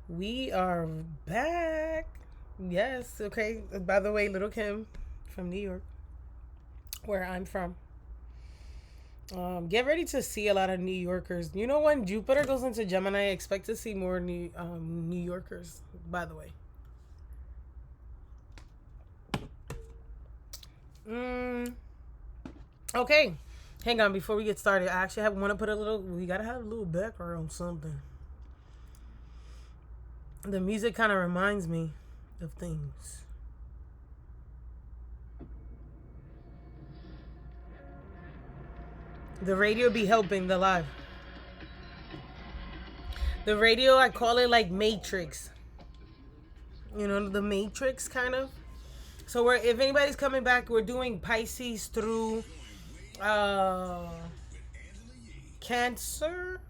We are back. Yes, okay. By the way, Little Kim from New York, where I'm from. Get ready to see a lot of New Yorkers. You know, when Jupiter goes into Gemini, I expect to see more New Yorkers. By the way, mm, okay. Hang on, before we get started, I actually want to put a little. We gotta have a little background on something. The music kind of reminds me of things. The radio be helping the live. The radio, I call it like Matrix. You know, the Matrix kind of. So we're if anybody's coming back, we're doing Pisces through uh Cancer.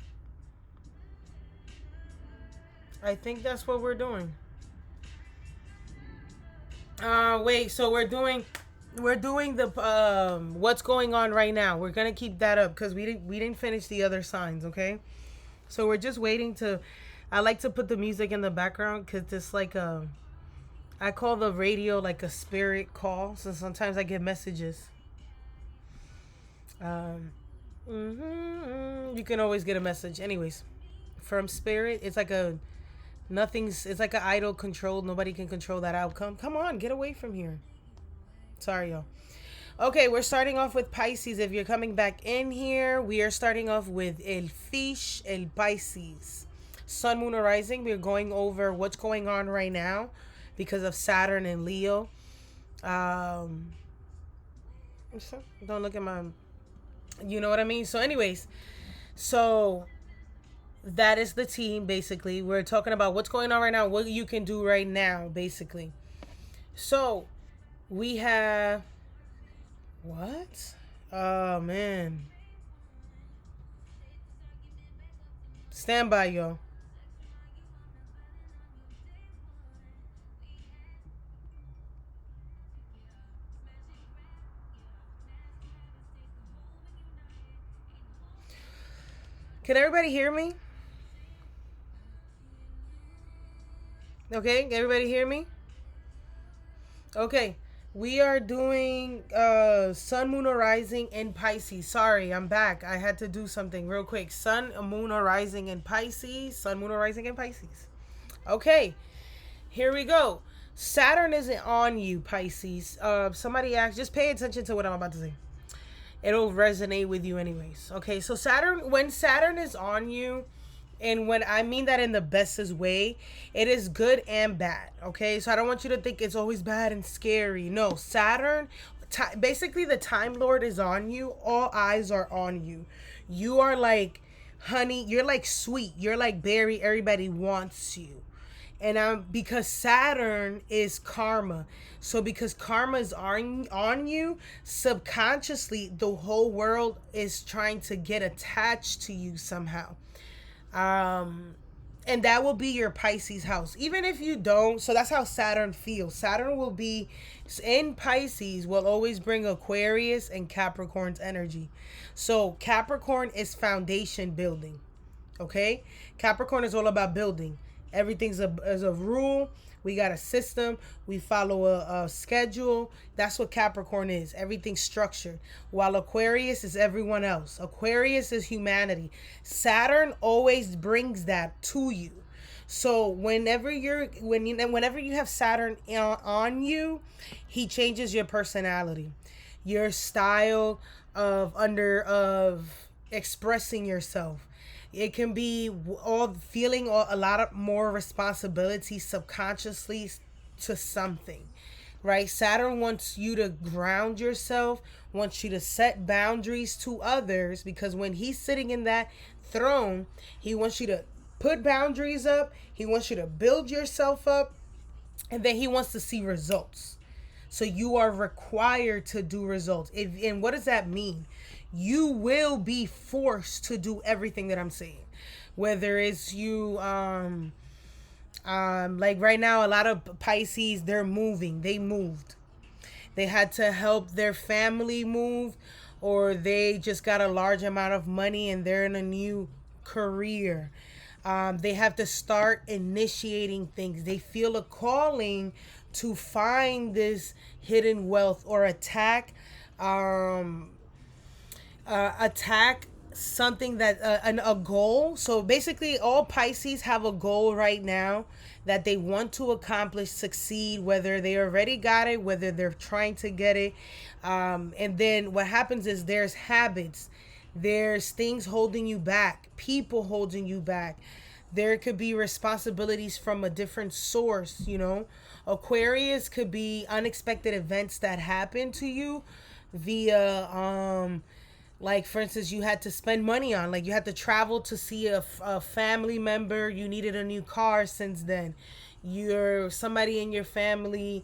I think that's what we're doing. Wait, so we're doing the what's going on right now. We're gonna keep that up because we didn't finish the other signs, okay? So we're just waiting to. I like to put the music in the background because it's like I call the radio like a spirit call. So sometimes I get messages. Um, you can always get a message, anyways, from spirit. It's like a nothing's. It's like an idol controlled. Nobody can control that outcome. Come on, get away from here. Sorry, y'all. Okay, we're starting off with Pisces. If you're coming back in here, we are starting off with El Fish, El Pisces. Sun, Moon, or Rising. We're going over what's going on right now because of Saturn and Leo. Um, don't look at my. You know what I mean? So, anyways, so that is the team, basically. We're talking about what's going on right now, what you can do right now, basically. So, we have. What? Oh, man. Stand by, y'all. Can everybody hear me? Okay, everybody hear me? Okay. We are doing Sun, Moon, or Rising in Pisces. Sorry, I'm back. I had to do something real quick. Sun, Moon, or Rising in Pisces. Sun, Moon, or Rising in Pisces. Okay, here we go. Saturn isn't on you, Pisces. Somebody asked, just pay attention to what I'm about to say. It'll resonate with you anyways. Okay, so when Saturn is on you, and when I mean that in the bestest way, it is good and bad. Okay, so I don't want you to think it's always bad and scary. No, Saturn, basically the Time Lord is on you. All eyes are on you. You are like honey. You're like sweet. You're like berry. Everybody wants you. And because Saturn is karma. So because karma is on you, subconsciously the whole world is trying to get attached to you somehow. Um and that will be your Pisces house. Even if you don't, so that's how Saturn feels. Saturn will be in Pisces, will always bring Aquarius and Capricorn's energy. So Capricorn is foundation building. Okay? Capricorn is all about building. Everything's a rule. We got a system. We follow a schedule. That's what Capricorn is. Everything's structured. While Aquarius is everyone else. Aquarius is humanity. Saturn always brings that to you. So whenever you have Saturn on you, he changes your personality, your style of expressing yourself. It can be all feeling a lot of more responsibility subconsciously to something, right? Saturn wants you to ground yourself, wants you to set boundaries to others, because when he's sitting in that throne, he wants you to put boundaries up, he wants you to build yourself up, and then he wants to see results. So you are required to do results. And what does that mean? You will be forced to do everything that I'm saying. Whether it's you, like right now, a lot of Pisces, they're moving. They moved. They had to help their family move, or they just got a large amount of money and they're in a new career. They have to start initiating things. They feel a calling to find this hidden wealth or um, attack something that a goal. So basically, all Pisces have a goal right now that they want to accomplish, succeed, whether they already got it, whether they're trying to get it. And then what happens is there's habits, there's things holding you back, people holding you back. There could be responsibilities from a different source, you know. Aquarius could be unexpected events that happen to you via like for instance, you had to spend money on, like you had to travel to see a family member, you needed a new car. Since then you're somebody in your family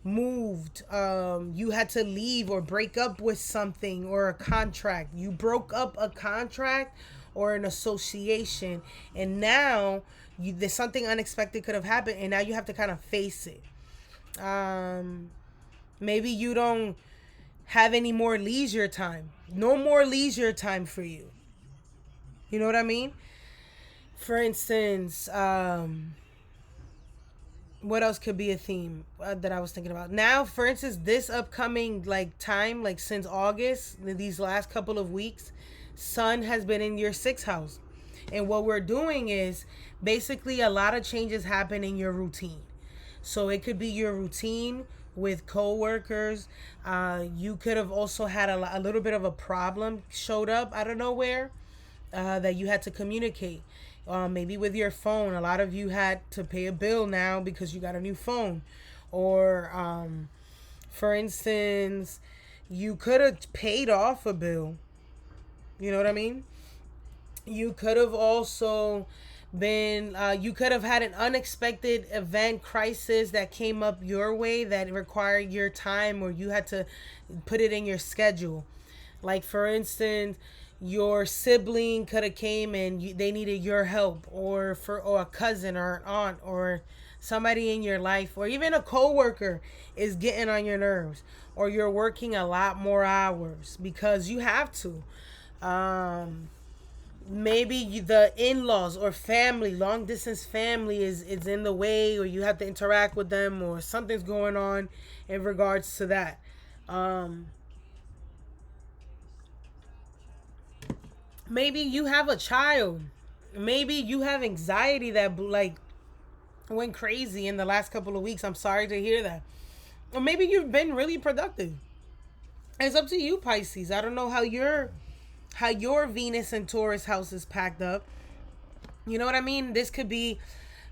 moved, you had to leave or break up with something, or a contract, you broke up a contract or an association, and now there's something unexpected could have happened, and now you have to kind of face it. Maybe you don't have any more leisure time. No more leisure time for you. You know what I mean? For instance, what else could be a theme that I was thinking about? Now, for instance, this upcoming like time, like since August, these last couple of weeks, Sun has been in your sixth house. And what we're doing is basically a lot of changes happen in your routine. So it could be your routine with coworkers. You could have also had a little bit of a problem showed up out of nowhere that you had to communicate. Maybe with your phone. A lot of you had to pay a bill now because you got a new phone. Or, for instance, you could have paid off a bill. You know what I mean? You could have also been you could have had an unexpected event, crisis that came up your way that required your time, or you had to put it in your schedule. Like for instance, your sibling could have came and they needed your help, or a cousin or an aunt or somebody in your life, or even a coworker is getting on your nerves, or you're working a lot more hours because you have to. Maybe the in-laws or family, long distance family is in the way, or you have to interact with them, or something's going on in regards to that. Maybe you have a child. Maybe you have anxiety that like went crazy in the last couple of weeks. I'm sorry to hear that. Or maybe you've been really productive. It's up to you, Pisces. I don't know how your Venus and Taurus house is packed up. You know what I mean? This could be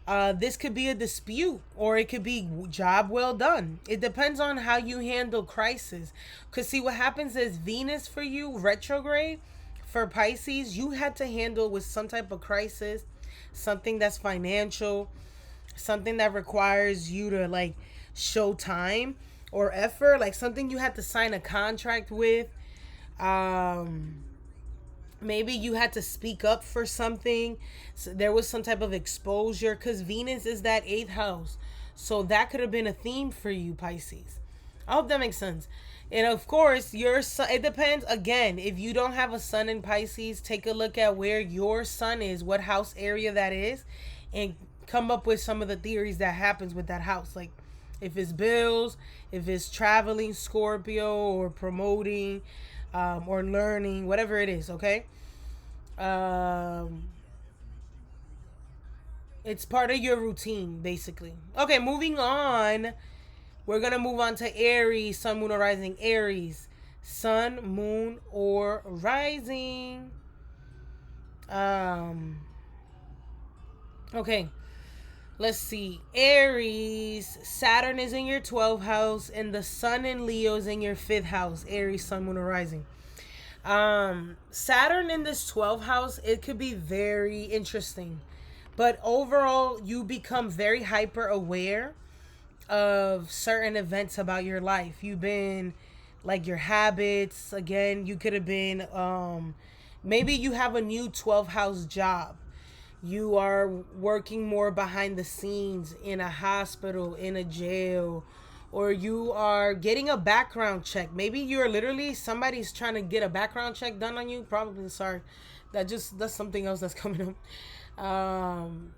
a dispute, or it could be job well done. It depends on how you handle crisis. Cause see, what happens is Venus for you retrograde, for Pisces, you had to handle with some type of crisis, something that's financial, something that requires you to like show time or effort, like something you had to sign a contract with. Maybe you had to speak up for something. So there was some type of exposure, because Venus is that eighth house. So that could have been a theme for you, Pisces. I hope that makes sense. And of course, your sun, it depends. Again, if you don't have a sun in Pisces, take a look at where your sun is, what house area that is, and come up with some of the theories that happens with that house. Like if it's bills, if it's traveling, Scorpio, or promoting, or learning, whatever it is, okay? It's part of your routine, basically. Okay, moving on. We're going to move on to Aries, Sun, Moon, or Rising. Aries, Sun, Moon, or Rising. Okay, let's see. Aries, Saturn is in your 12th house, and the Sun in Leo is in your 5th house. Aries, Sun, Moon, or Rising. Saturn in this 12th house, it could be very interesting. But overall, you become very hyper aware of certain events about your life. You've been like your habits. Again, you could have been maybe you have a new 12th house job. You are working more behind the scenes in a hospital, in a jail, or you are getting a background check. Maybe you're literally somebody's trying to get a background check done on you. Probably, sorry. That's something else that's coming up. Um,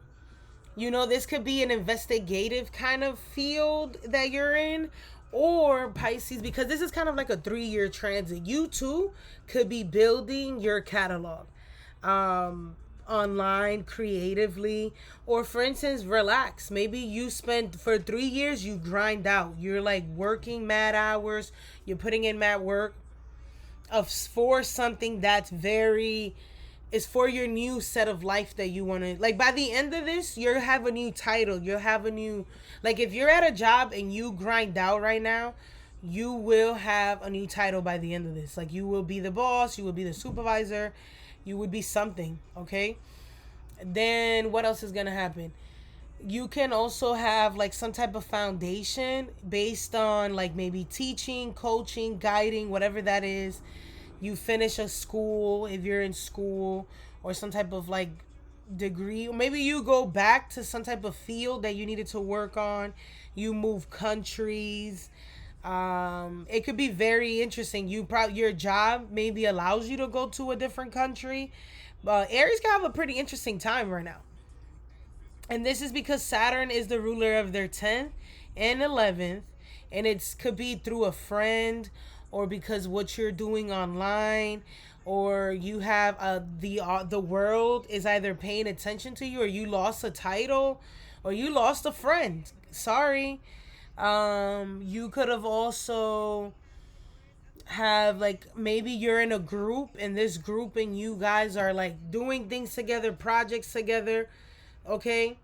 this could be an investigative kind of field that you're in, or Pisces, because this is kind of like a 3-year transit. You too could be building your catalog online creatively, or for instance, relax. Maybe you spend for 3 years, you grind out. You're like working mad hours, you're putting in mad work for something that's very is for your new set of life that you want to, like, by the end of this you'll have a new title, you'll have a new, like, if you're at a job and you grind out right now, you will have a new title by the end of this. Like, you will be the boss, you will be the supervisor, you would be something. Okay, then what else is gonna happen? You can also have like some type of foundation based on like maybe teaching, coaching, guiding, whatever that is. You finish a school if you're in school, or some type of like degree, or maybe you go back to some type of field that you needed to work on. You move countries. It could be very interesting. Your job maybe allows you to go to a different country. But Aries can have a pretty interesting time right now. And this is because Saturn is the ruler of their 10th and 11th. And it could be through a friend, or because what you're doing online, or you have the world is either paying attention to you, or you lost a title, or you lost a friend. Sorry. You could have also have like, maybe you're in a group, and this group and you guys are like doing things together, projects together. Okay,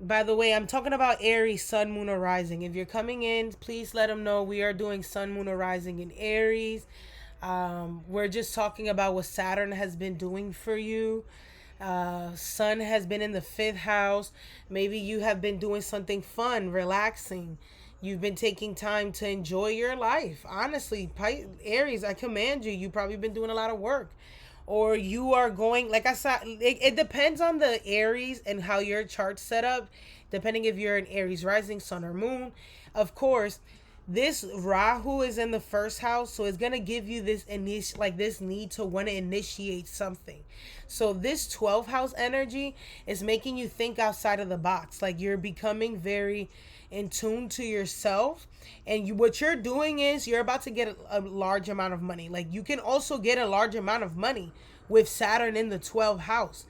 by the way, I'm talking about Aries, Sun, Moon, or Rising. If you're coming in, please let them know we are doing Sun, Moon, or Rising in Aries. We're just talking about what Saturn has been doing for you. Sun has been in the 5th house. Maybe you have been doing something fun, relaxing. You've been taking time to enjoy your life. Honestly, Aries, I command you. You've probably been doing a lot of work, or you are going, like I said, it depends on the Aries and how your chart's set up, depending if you're an Aries rising, sun, or moon. Of course, this Rahu is in the 1st house, so it's gonna give you this this need to want to initiate something. So this 12th house energy is making you think outside of the box. Like, you're becoming very in tune to yourself, and what you're doing is you're about to get a large amount of money. Like, you can also get a large amount of money with Saturn in the 12th house,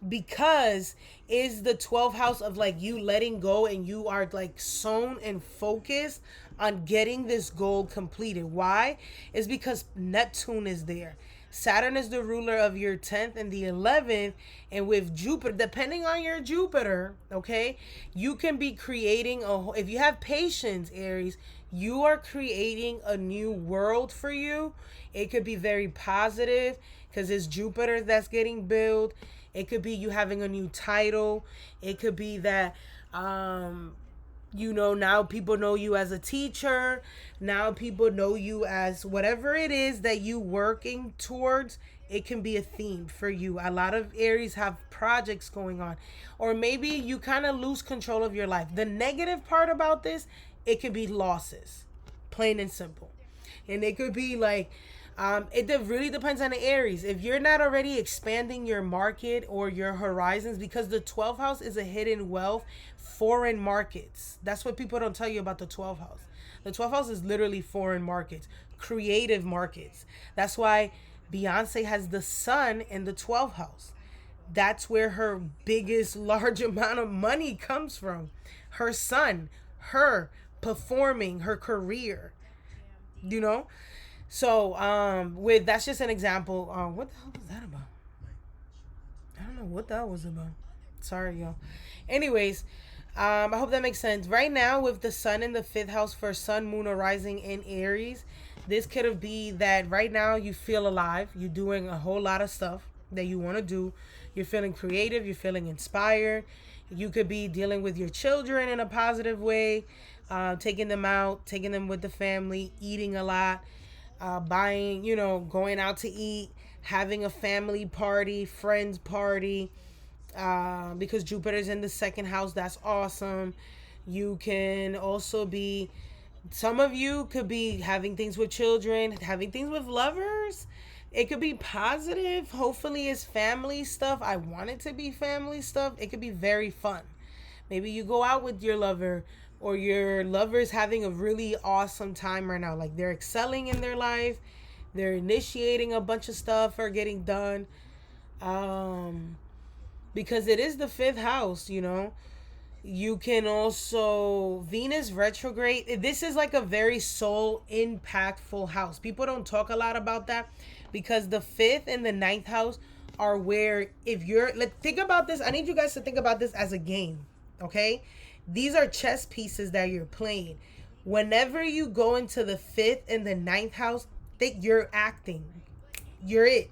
because is the 12th house of like you letting go, and you are like sewn and focused on getting this goal completed. Why? Is because Neptune is there. Saturn is the ruler of your 10th and the 11th, and with Jupiter, depending on your Jupiter, okay, you can be creating if you have patience, Aries, you are creating a new world for you. It could be very positive because it's Jupiter that's getting built. It could be you having a new title. It could be that now people know you as a teacher. Now people know you as whatever it is that you working towards. It can be a theme for you. A lot of Aries have projects going on, or maybe you kind of lose control of your life. The negative part about this, it could be losses, plain and simple. And it could be like, it really depends on the Aries. If you're not already expanding your market or your horizons, because the 12th house is a hidden wealth, foreign markets. That's what people don't tell you about the 12th house. The 12th house is literally foreign markets, creative markets. That's why Beyonce has the sun in the 12th house. That's where her biggest large amount of money comes from. Her son, her performing, her career, you know? So, with that's just an example. What the hell was that about? I don't know what that was about. Sorry, y'all. Anyways, I hope that makes sense. Right now, with the sun in the 5th house for sun, moon, or rising in Aries, this could be that right now you feel alive. You're doing a whole lot of stuff that you want to do. You're feeling creative. You're feeling inspired. You could be dealing with your children in a positive way, taking them out, taking them with the family, eating a lot. Buying, going out to eat, having a family party, friends party, because Jupiter's in the 2nd house. That's awesome. You can also be, some of you could be having things with children, having things with lovers. It could be positive. Hopefully, it's family stuff. I want it to be family stuff. It could be very fun. Maybe you go out with your lover, or your lover's having a really awesome time right now. Like they're excelling in their life, they're initiating a bunch of stuff or getting done. Um, because it is the fifth house, you know. You can also Venus retrograde. This is like a very soul impactful house. People don't talk a lot about that because the fifth and the ninth house are where, if you're, think about this. I need you guys to think about this as a game. Okay, these are chess pieces that you're playing. Whenever you go into the fifth and the ninth house, think you're acting. You're it.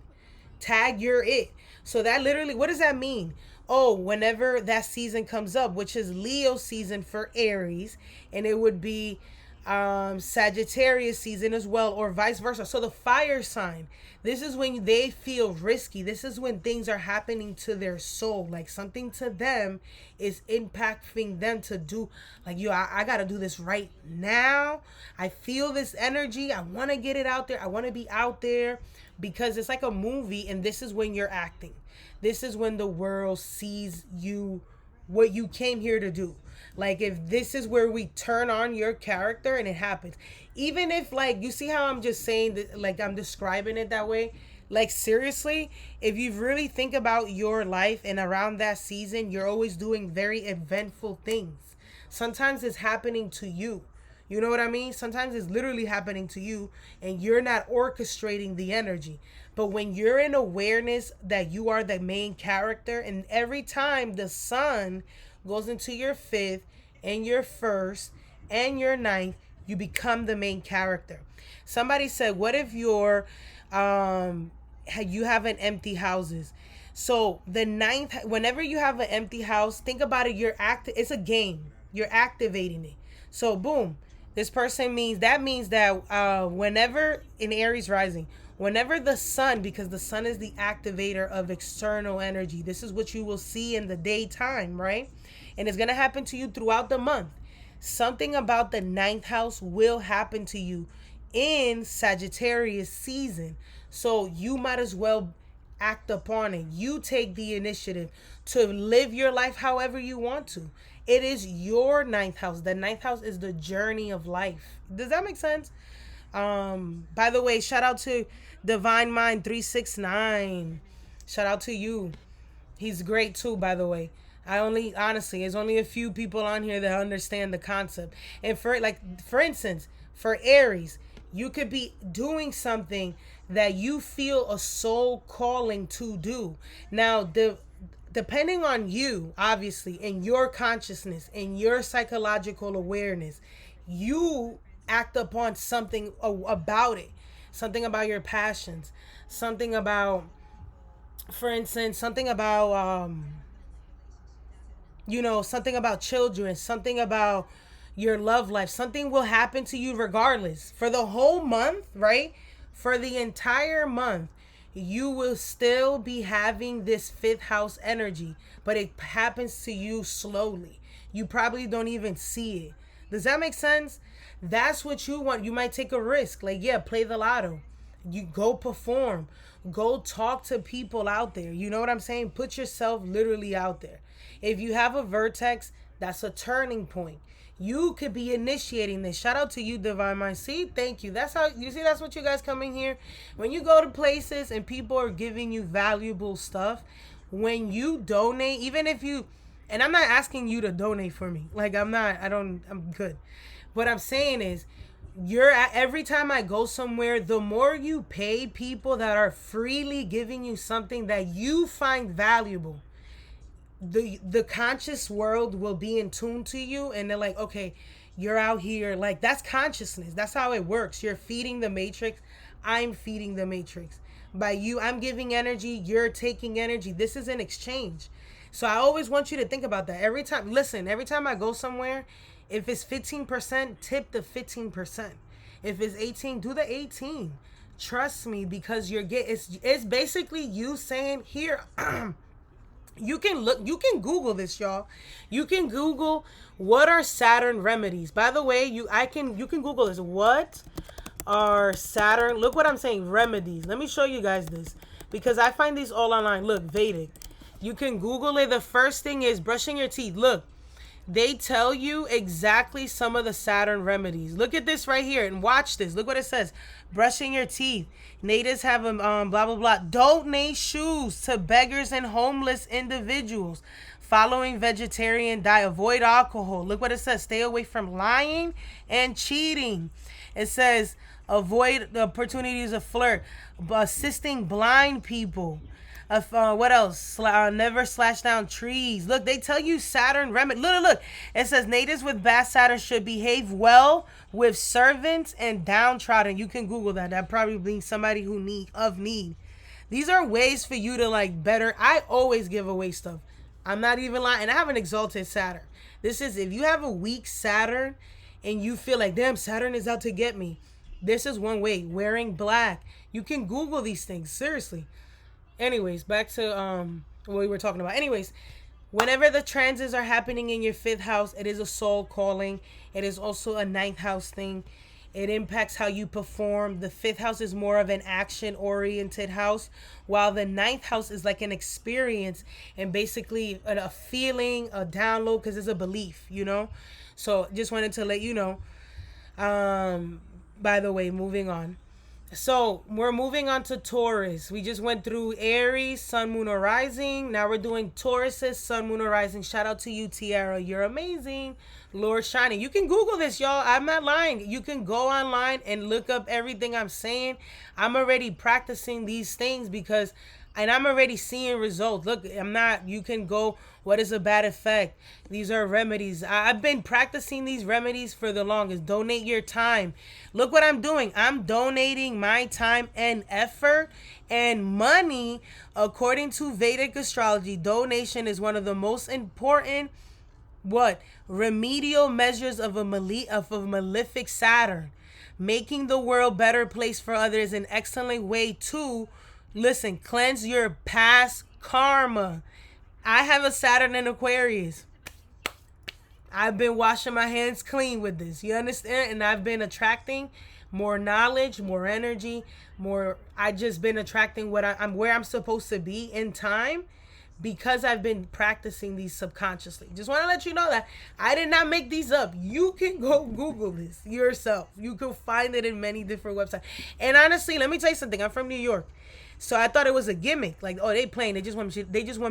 Tag, you're it. So that literally, what does that mean? Oh, whenever that season comes up, which is Leo season for Aries, and it would be Sagittarius season as well, or vice versa. So the fire sign, this is when they feel risky. This is when things are happening to their soul, like something to them is impacting them to do, like, I gotta do this right now. I feel this energy. I want to get it out there. I want to be out there, because it's like a movie, and this is when you're acting. This is when the world sees you, what you came here to do. Like, if this is where we turn on your character, and it happens. Even if, like, you see how I'm just saying that, like, I'm describing it that way. Like, seriously, if you really think about your life, and around that season, you're always doing very eventful things. Sometimes it's happening to you. You know what I mean? Sometimes it's literally happening to you, and you're not orchestrating the energy. But when you're in awareness that you are the main character, and every time the sun goes into your fifth and your first and your ninth, you become the main character. Somebody said, what if you have an empty houses? So the ninth, whenever you have an empty house, think about it. It's a game. You're activating it. So boom, this person means that whenever in Aries rising, whenever the sun, because the sun is the activator of external energy, this is what you will see in the daytime, right? And it's going to happen to you throughout the month. Something about the ninth house will happen to you in Sagittarius season. So you might as well act upon it. You take the initiative to live your life however you want to. It is your ninth house. The ninth house is the journey of life. Does that make sense? By the way, shout out to Divine Mind 369. Shout out to you. He's great too, by the way. Honestly, there's only a few people on here that understand the concept. And for instance, for Aries, you could be doing something that you feel a soul calling to do. Now, depending on you, obviously, in your consciousness, in your psychological awareness, you act upon something about it. Something about your passions. Something about, for instance, something about, something about children. Something about your love life. Something will happen to you regardless. For the whole month, right? For the entire month, you will still be having this fifth house energy, but it happens to you slowly. You probably don't even see it. Does that make sense? That's what you want. You might take a risk. Like, yeah, play the lotto. You go perform. Go talk to people out there. You know what I'm saying? Put yourself literally out there. If you have a vertex, that's a turning point. You could be initiating this. Shout out to you, Divine Mind. See, thank you. That's what you guys coming here. When you go to places and people are giving you valuable stuff, when you donate, even if you, and I'm not asking you to donate for me. Like, I'm good. What I'm saying is, every time I go somewhere, the more you pay people that are freely giving you something that you find valuable, the conscious world will be in tune to you, and they're like, okay, you're out here, like, that's consciousness. That's how it works. You're feeding the matrix. I'm feeding the matrix. By you, I'm giving energy, you're taking energy. This is an exchange. So I always want you to think about that. Every time I go somewhere, if it's 15%, tip the 15%. If it's 18, do the 18. Trust me, because it's basically you saying, here, you can Google this, y'all. You can Google what are Saturn remedies. By the way, you can Google this. What are Saturn. Look what I'm saying. Remedies. Let me show you guys this because I find these all online. Look, Vedic. You can Google it. The first thing is brushing your teeth. Look, they tell you exactly some of the Saturn remedies. Look at this right here and watch this. Look what it says. Brushing your teeth. Natives have blah, blah, blah. Donate shoes to beggars and homeless individuals. Following vegetarian diet. Avoid alcohol. Look what it says. Stay away from lying and cheating. It says avoid the opportunities of flirt. Assisting blind people. What else? Never slash down trees. Look, they tell you Saturn remedy. Look. It says natives with bad Saturn should behave well with servants and downtrodden. You can Google that. That probably means somebody who need. These are ways for you to like better. I always give away stuff. I'm not even lying. And I have an exalted Saturn. This is if you have a weak Saturn and you feel like, damn, Saturn is out to get me. This is one way. Wearing black. You can Google these things. Seriously. Anyways, back to what we were talking about. Anyways, whenever the transits are happening in your fifth house, it is a soul calling. It is also a ninth house thing. It impacts how you perform. The fifth house is more of an action-oriented house, while the ninth house is like an experience and basically a feeling, a download, because it's a belief, you know? So just wanted to let you know. By the way, moving on. So we're moving on to Taurus. We just went through Aries, Sun, Moon, or Rising. Now we're doing Taurus's Sun, Moon, or Rising. Shout out to you, Tiara. You're amazing. Lord Shining. You can Google this, y'all. I'm not lying. You can go online and look up everything I'm saying. I'm already practicing these things because, and I'm already seeing results. Look, I'm not, you can go, what is a bad effect? These are remedies. I've been practicing these remedies for the longest. Donate your time. Look what I'm doing. I'm donating my time and effort and money. According to Vedic astrology, donation is one of the most important remedial measures of a malefic Saturn. Making the world better place for others is an excellent way to, listen, cleanse your past karma. I have a Saturn in Aquarius. I've been washing my hands clean with this. You understand? And I've been attracting more knowledge, more energy, more. I just been attracting what I'm where I'm supposed to be in time because I've been practicing these subconsciously. Just want to let you know that I did not make these up. You can go Google this yourself. You can find it in many different websites. And honestly, let me tell you something. I'm from New York. So I thought it was a gimmick. Like, oh, they playing. They just want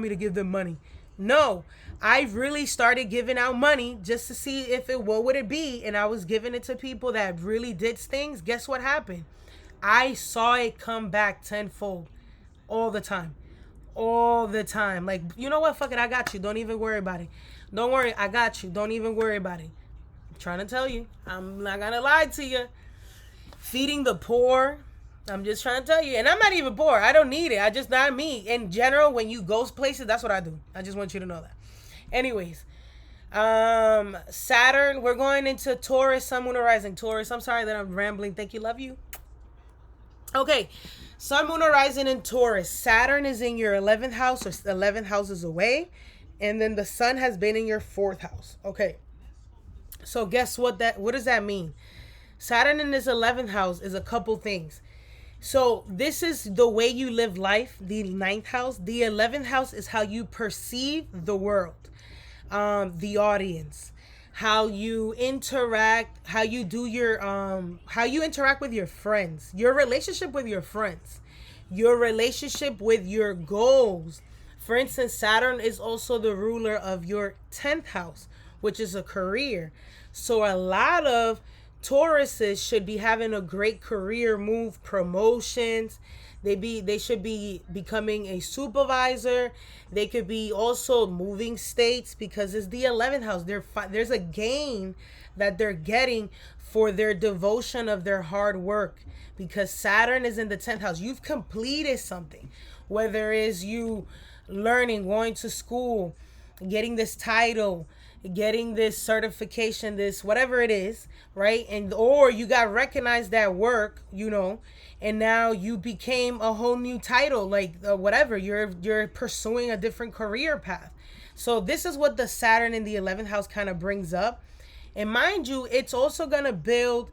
me to give them money. No, I really started giving out money just to see what would it be. And I was giving it to people that really did things. Guess what happened? I saw it come back tenfold all the time. All the time. Like, you know what? Fuck it. I got you. Don't even worry about it. Don't worry. I got you. Don't even worry about it. I'm trying to tell you. I'm not going to lie to you. Feeding the poor. I'm just trying to tell you. And I'm not even poor. I don't need it. I just not me. In general, when you go places, that's what I do. I just want you to know that. Anyways. Saturn. We're going into Taurus, Sun, Moon, or Rising. Taurus. I'm sorry that I'm rambling. Thank you. Love you. Okay. Sun, Moon, or Rising in Taurus. Saturn is in your 11th house or 11 houses away. And then the sun has been in your 4th house. Okay. So guess what does that mean? Saturn in this 11th house is a couple things. So this is the way you live life, the 9th house. The 11th house is how you perceive the world, the audience, how you interact, how you do your, how you interact with your friends, your relationship with your friends, your relationship with your goals. For instance, Saturn is also the ruler of your 10th house, which is a career. So a lot of Tauruses should be having a great career move, promotions. They should be becoming a supervisor. They could be also moving states because it's the 11th house. There's a gain that they're getting for their devotion of their hard work because Saturn is in the 10th house. You've completed something, whether it's you learning, going to school, getting this title, getting this certification, this whatever it is, right? And or you got recognized at work, and now you became a whole new title, like whatever, you're pursuing a different career path. So this is what the Saturn in the 11th house kind of brings up. And mind you, it's also going to build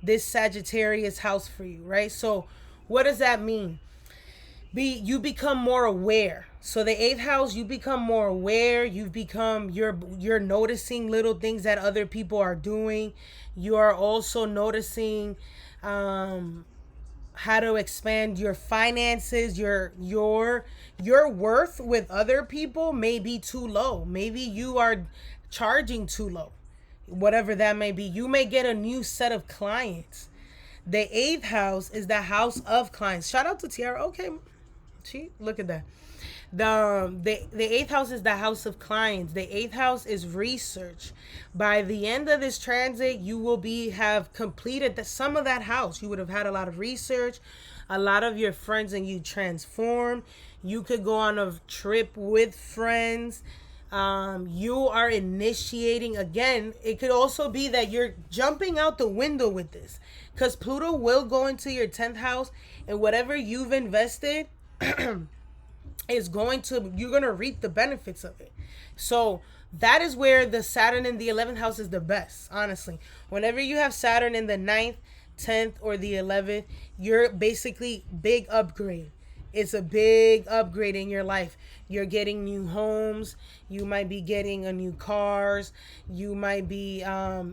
this Sagittarius house for you, right? So what does that mean? You become more aware. So the eighth house, you become more aware. You're noticing little things that other people are doing. You are also noticing um how to expand your finances. Your worth with other people may be too low. Maybe you are charging too low. Whatever that may be, you may get a new set of clients. The eighth house is the house of clients. Shout out to Tiara. Okay, see, look at that. The eighth house is the house of clients. The eighth house is research. By the end of this transit, you will have completed some of that house. You would have had a lot of research, a lot of your friends, and you transform. You could go on a trip with friends. You are initiating again. It could also be that you're jumping out the window with this, because Pluto will go into your 10th house, and whatever you've invested you're going to reap the benefits of it. So that is where the Saturn in the 11th house is the best, honestly. Whenever you have Saturn in the 9th, 10th, or the 11th, you're basically big upgrade. It's a big upgrade in your life. You're getting new homes. You might be getting a new cars. You might be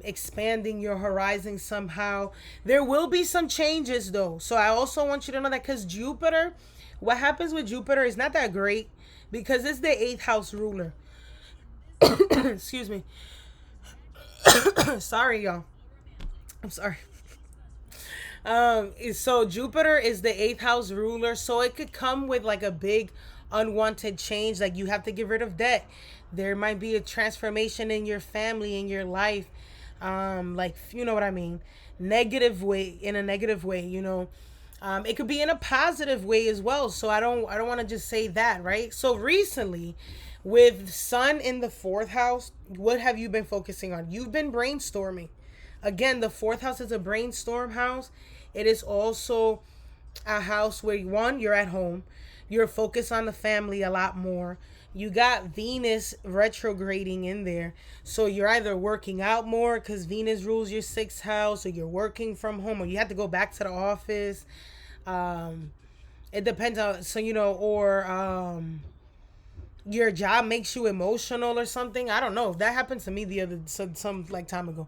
expanding your horizon somehow. There will be some changes though. So I also want you to know that, because Jupiter, what happens with Jupiter is not that great, because it's the 8th house ruler. Excuse me. Sorry, y'all. I'm sorry. So Jupiter is the 8th house ruler, so it could come with like a big unwanted change. Like, you have to get rid of debt. There might be a transformation in your family, in your life. Like, you know what I mean? Negative way, in a negative way, you know. It could be in a positive way as well. So I don't want to just say that, right? So recently, with Sun in the 4th house, what have you been focusing on? You've been brainstorming. Again, the 4th house is a brainstorm house. It is also a house where, one, you're at home. You're focused on the family a lot more. You got Venus retrograding in there. So you're either working out more because Venus rules your 6th house, or you're working from home, or you have to go back to the office. It depends on, so, you know, or your job makes you emotional or something. I don't know. That happened to me some like time ago.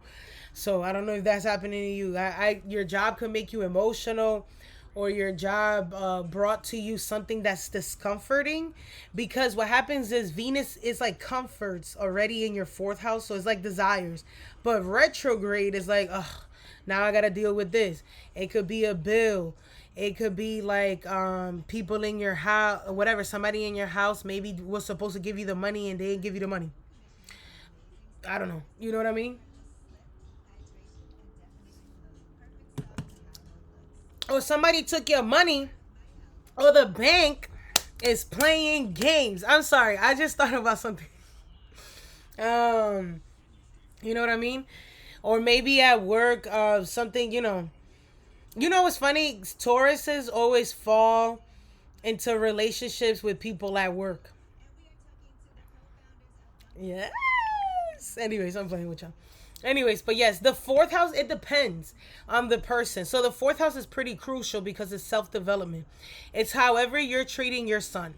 So I don't know if that's happening to you. Your job could make you emotional, or your job brought to you something that's discomforting, because what happens is Venus is like comforts already in your 4th house, so it's like desires. But retrograde is like, ugh, now I gotta deal with this. It could be a bill. It could be like people in your house, or whatever. Somebody in your house maybe was supposed to give you the money and they didn't give you the money. I don't know. You know what I mean? Or somebody took your money, or the bank is playing games. I'm sorry. I just thought about something. Um, you know what I mean? Or maybe at work, something, you know. You know what's funny? Tauruses always fall into relationships with people at work. Yes. Anyways, I'm playing with y'all. Anyways, but yes, the 4th house, it depends on the person. So the 4th house is pretty crucial because it's self-development. It's however you're treating your sun.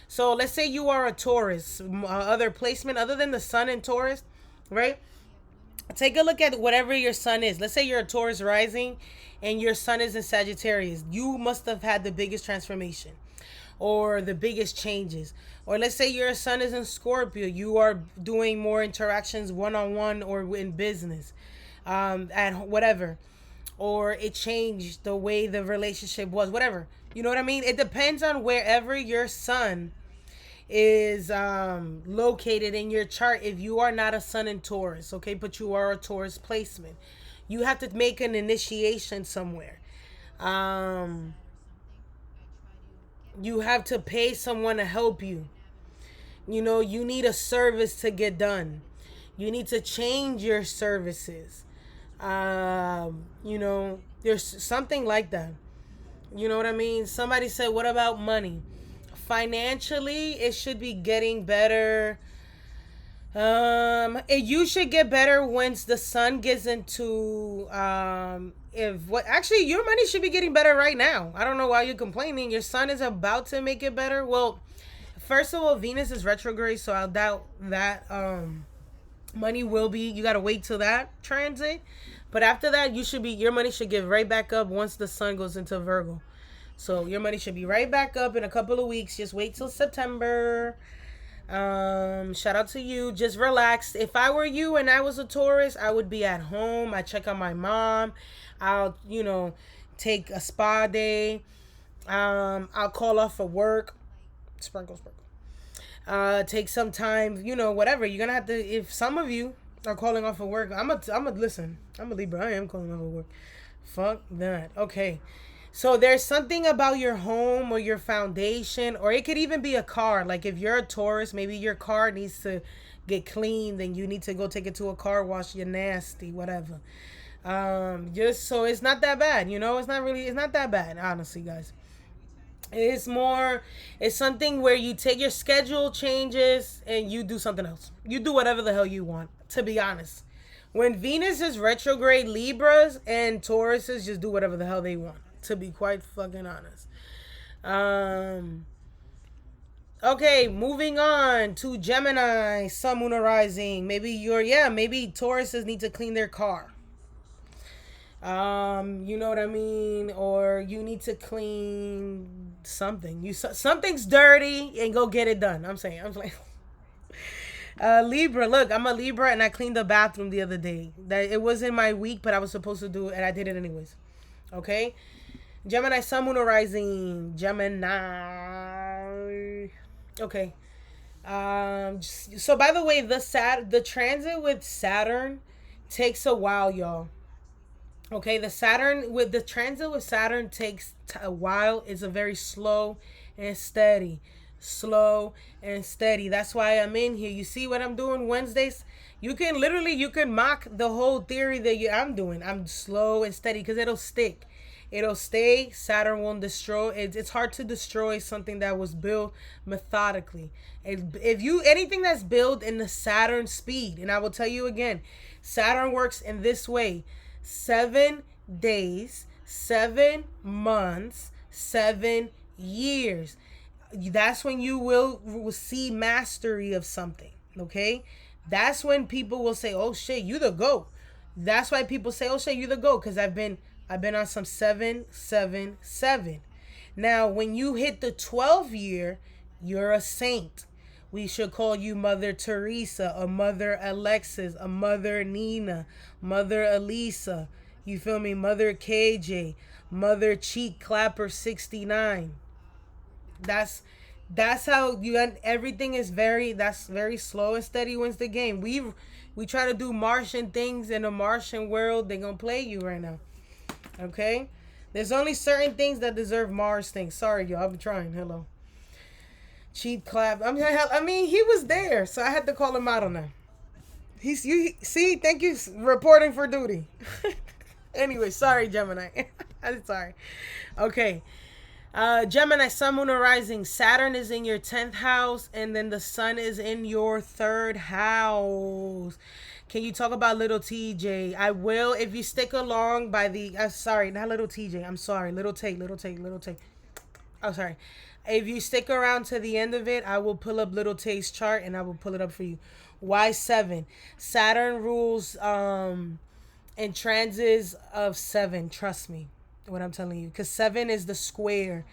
So let's say you are a Taurus, other placement other than the sun in Taurus, right? Take a look at whatever your sun is. Let's say you're a Taurus rising and your sun is in Sagittarius. You must have had the biggest transformation, or the biggest changes. Or let's say your sun is in Scorpio. You are doing more interactions one-on-one or in business, at whatever. Or it changed the way the relationship was, whatever. You know what I mean? It depends on wherever your sun is located in your chart. If you are not a sun in Taurus, okay, but you are a Taurus placement, you have to make an initiation somewhere. You have to pay someone to help you. You know, you need a service to get done. You need to change your services. You know, there's something like that. You know what I mean? Somebody said, what about money? Financially, it should be getting better. You should get better once the sun gets into if what actually your money should be getting better right now. I don't know why you're complaining. Your sun is about to make it better. Well, first of all, Venus is retrograde, so I doubt that money will be. You gotta wait till that transit. But after that, your money should get right back up once the sun goes into Virgo. So your money should be right back up in a couple of weeks. Just wait till September. Shout out to you. Just relax. If I were you and I was a Taurus, I would be at home. I check on my mom. I'll, take a spa day. I'll call off for work. Sprinkle, sprinkle. Take some time, whatever. You're gonna have to. If some of you are calling off of work, I'm a listen. I'm a Libra. I am calling off of work. Fuck that. Okay. So there's something about your home or your foundation, or it could even be a car. Like if you're a Taurus, maybe your car needs to get cleaned, then you need to go take it to a car wash. You're nasty, whatever. Just so it's not that bad, it's not that bad, honestly, guys. It's something where you take your schedule changes and you do something else. You do whatever the hell you want, to be honest. When Venus is retrograde, Libras and Tauruses just do whatever the hell they want, to be quite fucking honest. Um okay, moving on to Gemini, Sun, Moon, or Rising. Maybe Tauruses need to clean their car. You know what I mean? Or you need to clean something. Something's dirty and go get it done. I'm like Libra, look, I'm a Libra and I cleaned the bathroom the other day. That it wasn't my week, but I was supposed to do it and I did it anyways. Okay? Gemini, Sun, Moon, or Rising. Gemini. Okay. So by the way, the transit with Saturn takes a while, y'all. Okay, the transit with Saturn takes a while. It's a very slow and steady. Slow and steady. That's why I'm in here. You see what I'm doing Wednesdays? You can mock the whole theory that I'm doing. I'm slow and steady because it'll stick. It'll stay. Saturn won't destroy. It's hard to destroy something that was built methodically. If you anything that's built in the Saturn speed, and I will tell you again, Saturn works in this way: 7 days, 7 months, 7 years. That's when you will see mastery of something. Okay, that's when people will say, "Oh shit, you the GOAT." That's why people say, "Oh shit, you the GOAT," because I've been on some 7, 7, 7. Now, when you hit the 12 year, you're a saint. We should call you Mother Teresa, a Mother Alexis, a Mother Nina, Mother Elisa. You feel me? Mother KJ, Mother Cheek Clapper 69. That's how everything is that's very slow and steady wins the game. We try to do Martian things in a Martian world, they're gonna play you right now. Okay? There's only certain things that deserve Mars things. Sorry, y'all. I'm trying. Hello. Cheap clap. I mean, he was there, so I had to call him out on that. See, thank you, reporting for duty. Anyway, sorry, Gemini. I'm sorry. Okay. Gemini, Sun, Moon, or Rising. Saturn is in your 10th house, and then the Sun is in your 3rd house. Can you talk about little TJ? I will if you stick along by the. Sorry, not little TJ. I'm sorry, Little Tay. Oh, sorry. If you stick around to the end of it, I will pull up Little Tay's chart and I will pull it up for you. Why 7? Saturn rules in transits of 7. Trust me, what I'm telling you, because 7 is the square.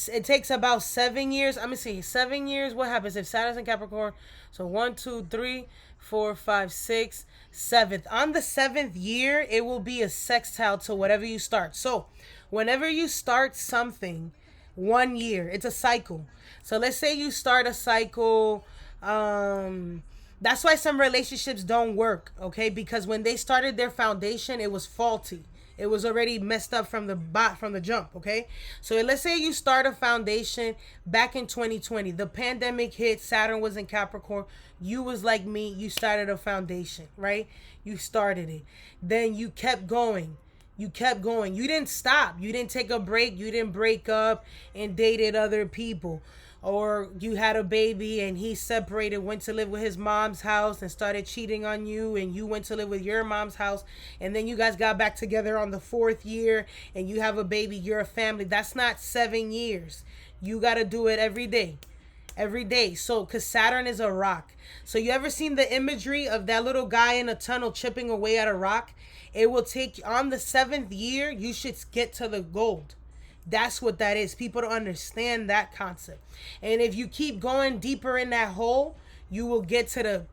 It takes about 7 years. I'm gonna see 7 years. What happens if Saturn's in Capricorn? So 1, 2, 3, 4, 5, 6, 7th. On the 7th year, it will be a sextile to whatever you start. So whenever you start something, 1 year, it's a cycle. So let's say you start a cycle. That's why some relationships don't work, okay? Because when they started their foundation, it was faulty. It was already messed up from the jump, okay? So let's say you start a foundation back in 2020. The pandemic hit, Saturn was in Capricorn. You was like me, you started a foundation, right? You started it. Then you kept going. You kept going. You didn't stop. You didn't take a break. You didn't break up and dated other people. or you had a baby and he separated, went to live with his mom's house and started cheating on you, and you went to live with your mom's house, and then you guys got back together on the 4th year and you have a baby, you're a family. That's not 7 years. You got to do it every day. Every day. So, because Saturn is a rock. So, you ever seen the imagery of that little guy in a tunnel chipping away at a rock? It will take, on the 7th year, you should get to the gold. That's what that is. People don't understand that concept. And if you keep going deeper in that hole, you will get to the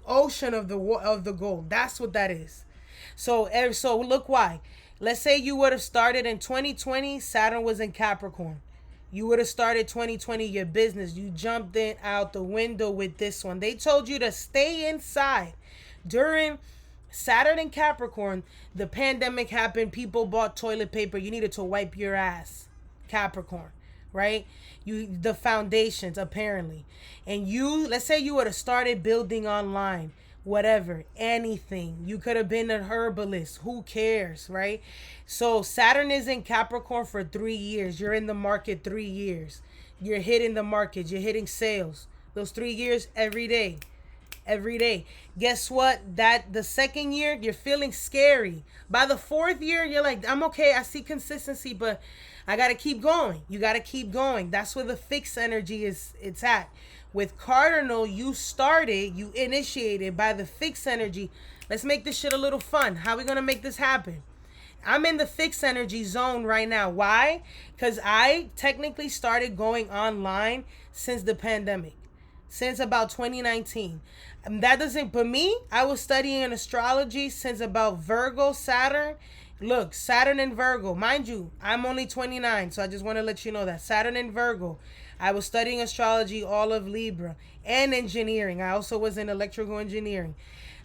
ocean of the gold. That's what that is. So look why. Let's say you would have started in 2020, Saturn was in Capricorn. You would have started 2020 your business. You jumped in out the window with this one. They told you to stay inside. During Saturn and Capricorn, the pandemic happened. People bought toilet paper. You needed to wipe your ass. Capricorn, right? The foundations, apparently. And let's say you would have started building online, whatever, anything. You could have been a herbalist. Who cares, right? So Saturn is in Capricorn for 3 years. You're in the market 3 years. You're hitting the market. You're hitting sales. Those 3 years every day. Every day. Guess what? That the 2nd year, you're feeling scary. By the 4th year, you're like, I'm okay. I see consistency, but I got to keep going. You got to keep going. That's where the fixed energy it's at. With Cardinal, you initiated by the fixed energy. Let's make this shit a little fun. How are we going to make this happen? I'm in the fixed energy zone right now. Why? Because I technically started going online since the pandemic. Since about 2019. That doesn't, but me, I was studying astrology since about Virgo, Saturn. Look, Saturn and Virgo. Mind you, I'm only 29, so I just want to let you know that. Saturn and Virgo. I was studying astrology, all of Libra, and engineering. I also was in electrical engineering.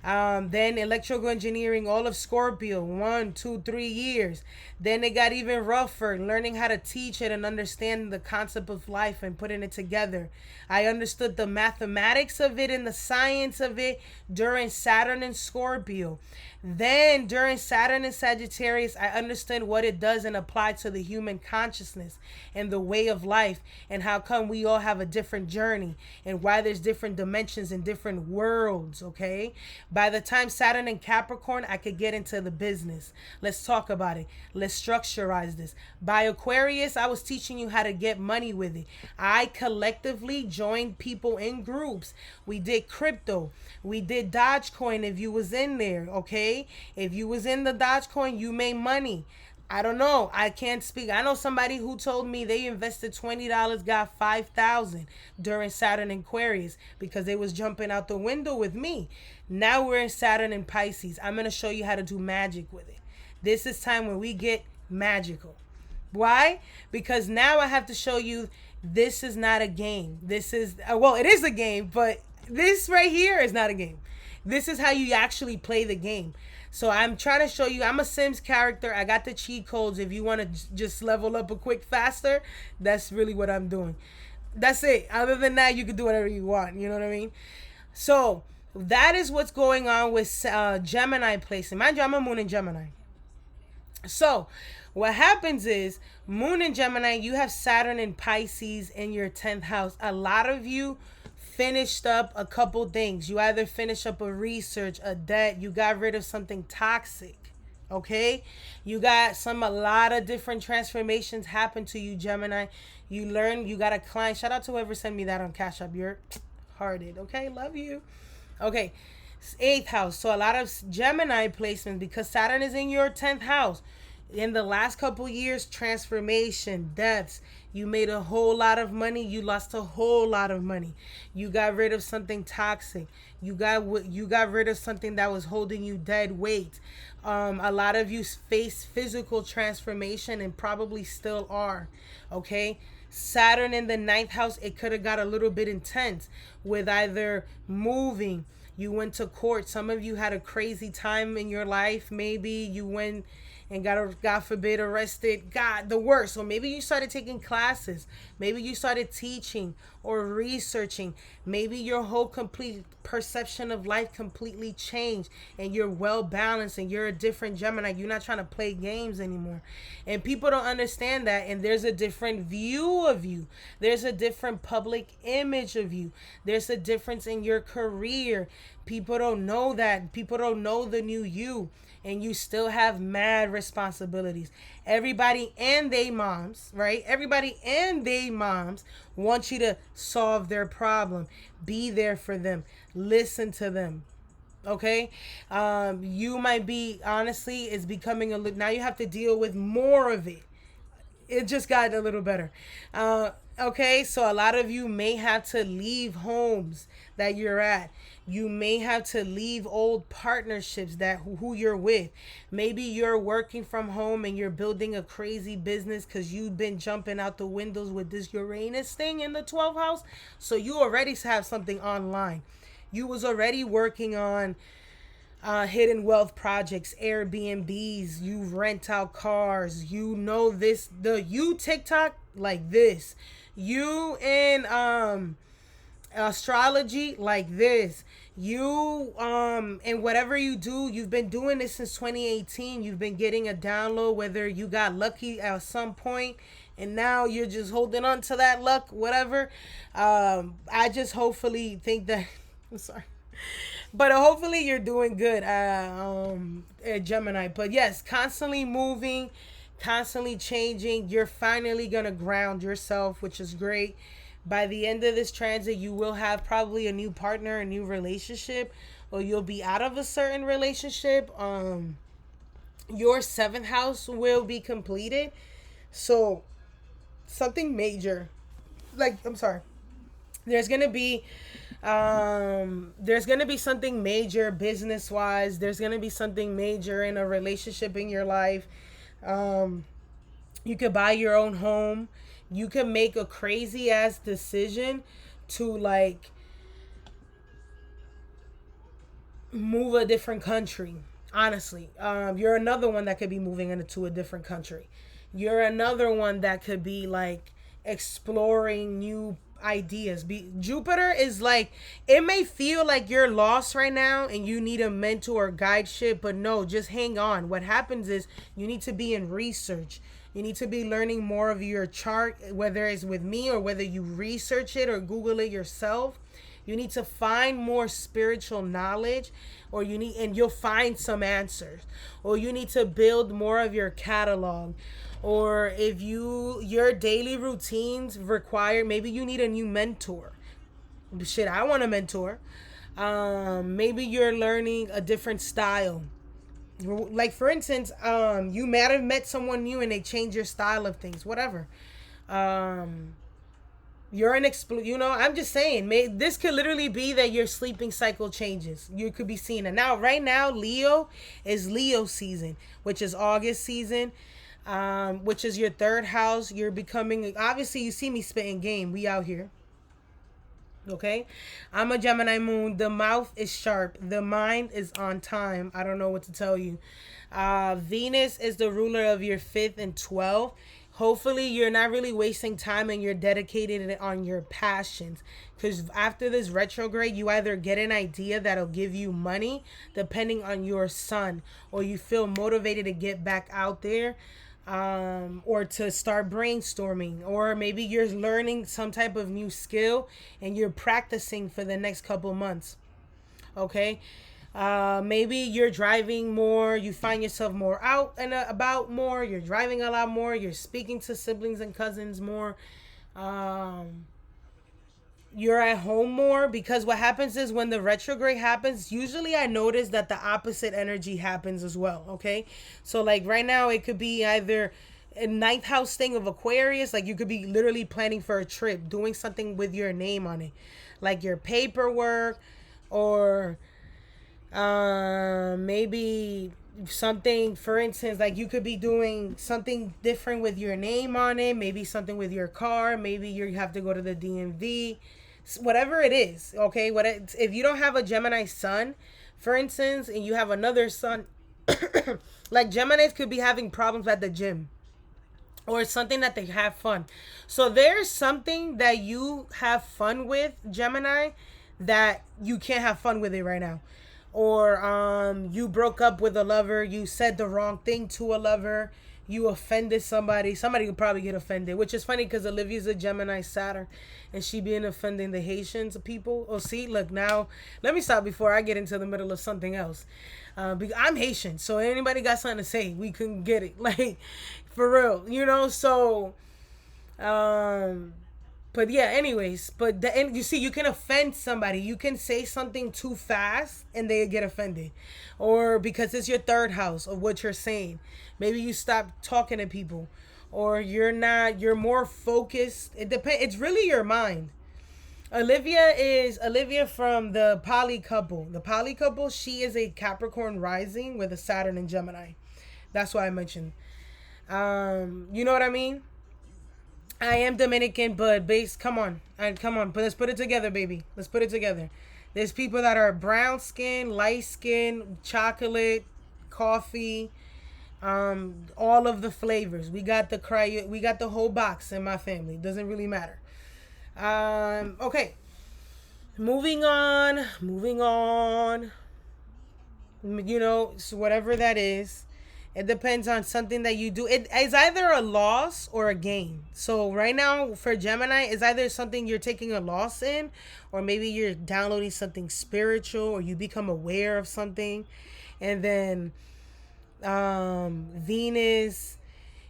Then electrical engineering, all of Scorpio, 1, 2, 3 years. Then it got even rougher, learning how to teach it and understand the concept of life and putting it together. I understood the mathematics of it and the science of it during Saturn and Scorpio. Then during Saturn and Sagittarius, I understood what it does and applied to the human consciousness and the way of life, and how come we all have a different journey and why there's different dimensions and different worlds, okay? By the time Saturn and Capricorn, I could get into the business. Let's talk about it. Let's structurize this. By Aquarius, I was teaching you how to get money with it. I collectively joined people in groups. We did crypto. We did Dogecoin if you was in there, okay? If you was in the Dogecoin, you made money. I don't know. I can't speak. I know somebody who told me they invested $20, got $5,000 during Saturn and Aquarius because they was jumping out the window with me. Now we're in Saturn and Pisces. I'm going to show you how to do magic with it. This is time when we get magical. Why? Because now I have to show you this is not a game. This is, well, it is a game, but this right here is not a game. This is how you actually play the game. So I'm trying to show you, I'm a Sims character. I got the cheat codes. If you want to just level up a quick faster, that's really what I'm doing. That's it. Other than that, you can do whatever you want. You know what I mean? So that is what's going on with Gemini placement. Mind you, I'm a moon in Gemini. So what happens is moon in Gemini, you have Saturn in Pisces in your 10th house. A lot of you finished up a couple things. You either finish up a research, a debt, you got rid of something toxic, okay? You got a lot of different transformations happen to you, Gemini. You learn, you got a client. Shout out to whoever sent me that on Cash App. You're hearted, okay? Love you. Okay, 8th house. So a lot of Gemini placements because Saturn is in your 10th house. In the last couple years, transformation, deaths. You made a whole lot of money. You lost a whole lot of money. You got rid of something toxic. You got rid of something that was holding you dead weight. A lot of you faced physical transformation and probably still are. Okay. Saturn in the 9th house, it could have got a little bit intense with either moving. You went to court. Some of you had a crazy time in your life. Maybe you went and got, God forbid, arrested. God, the worst. So maybe you started taking classes. Maybe you started teaching or researching. Maybe your whole complete perception of life completely changed, and you're well balanced, and you're a different Gemini. You're not trying to play games anymore. And people don't understand that. And there's a different view of you. There's a different public image of you. There's a difference in your career. People don't know that. People don't know the new you. And you still have mad responsibilities. Everybody and they moms, right? Everybody and they moms want you to solve their problem. Be there for them. Listen to them. Okay, you might be, honestly, it's becoming a, now you have to deal with more of it. It just got a little better. Okay, so a lot of you may have to leave homes that you're at. You may have to leave old partnerships that who you're with. Maybe you're working from home and you're building a crazy business because you've been jumping out the windows with this Uranus thing in the 12th house. So you already have something online. You was already working on hidden wealth projects, Airbnbs, you rent out cars, you know this, the you TikTok like this, you in astrology like this, you and whatever you do, you've been doing this since 2018. You've been getting a download, whether you got lucky at some point and now you're just holding on to that luck, whatever. I just hopefully think that I'm sorry, but hopefully you're doing good, Gemini. But yes, constantly moving, constantly changing. You're finally gonna ground yourself, which is great. By the end of this transit, you will have probably a new partner, a new relationship, or you'll be out of a certain relationship. Your seventh house will be completed, so something major, like, I'm sorry, there's gonna be something major business wise. There's gonna be something major in a relationship in your life. You could buy your own home. You could make a crazy ass decision to, like, move a different country. Honestly, you're another one that could be moving into a different country. You're another one that could be, like, exploring new ideas. Jupiter is like, it may feel like you're lost right now and you need a mentor or guideship, but no, just hang on. What happens is you need to be in research. You need to be learning more of your chart, whether it's with me or whether you research it or Google it yourself. You need to find more spiritual knowledge, or you need, and you'll find some answers. Or you need to build more of your catalog. Or if your daily routines require, maybe you need a new mentor. Shit, I want a mentor. Maybe you're learning a different style. Like, for instance, you might have met someone new and they change your style of things, whatever. You're an I'm just saying, this could literally be that your sleeping cycle changes. You could be seeing it now. Right now, Leo is Leo season, which is August season, which is your third house. You're becoming, obviously you see me spitting game. We out here. Okay, I'm a Gemini moon. The mouth is sharp. The mind is on time. I don't know what to tell you. Venus is the ruler of your 5th and 12th. Hopefully you're not really wasting time and you're dedicated on your passions. Because after this retrograde, you either get an idea that'll give you money, depending on your sun, or you feel motivated to get back out there, or to start brainstorming, or maybe you're learning some type of new skill and you're practicing for the next couple months. Okay, maybe you're driving more, you find yourself more out and about more, you're driving a lot more, you're speaking to siblings and cousins more, you're at home more, because what happens is when the retrograde happens, usually I notice that the opposite energy happens as well. Okay, so like right now it could be either a ninth house thing of Aquarius, like you could be literally planning for a trip, doing something with your name on it, like your paperwork, or maybe something, for instance, like you could be doing something different with your name on it, maybe something with your car, maybe you have to go to the DMV, whatever it is. Okay, if you don't have a Gemini sun, for instance, and you have another sun Like Geminis could be having problems at the gym or something that they have fun. So there's something that you have fun with, Gemini, that you can't have fun with it right now. Or you broke up with a lover, you said the wrong thing to a lover, you offended somebody. Somebody could probably get offended, which is funny because Olivia's a Gemini Saturn and she being offending the Haitians people. Oh, see, look, now let me stop before I get into the middle of something else. Because I'm Haitian, so anybody got something to say, we couldn't get it. Like, for real, you know? So, um, but yeah, anyways, and you see, you can offend somebody. You can say something too fast and they get offended. Or because it's your third house of what you're saying. Maybe you stop talking to people. Or you're more focused. It depends. It's really your mind. Olivia from the poly couple. The poly couple, she is a Capricorn rising with a Saturn and Gemini. That's why I mentioned. You know what I mean? I am Dominican, but base, come on. Come on. But let's put it together, baby. Let's put it together. There's people that are brown skin, light skin, chocolate, coffee, all of the flavors. We got the whole box in my family. Doesn't really matter. Okay. Moving on. You know, so whatever that is. It depends on something that you do. It is either a loss or a gain. So right now for Gemini, it's either something you're taking a loss in, or maybe you're downloading something spiritual, or you become aware of something. And then Venus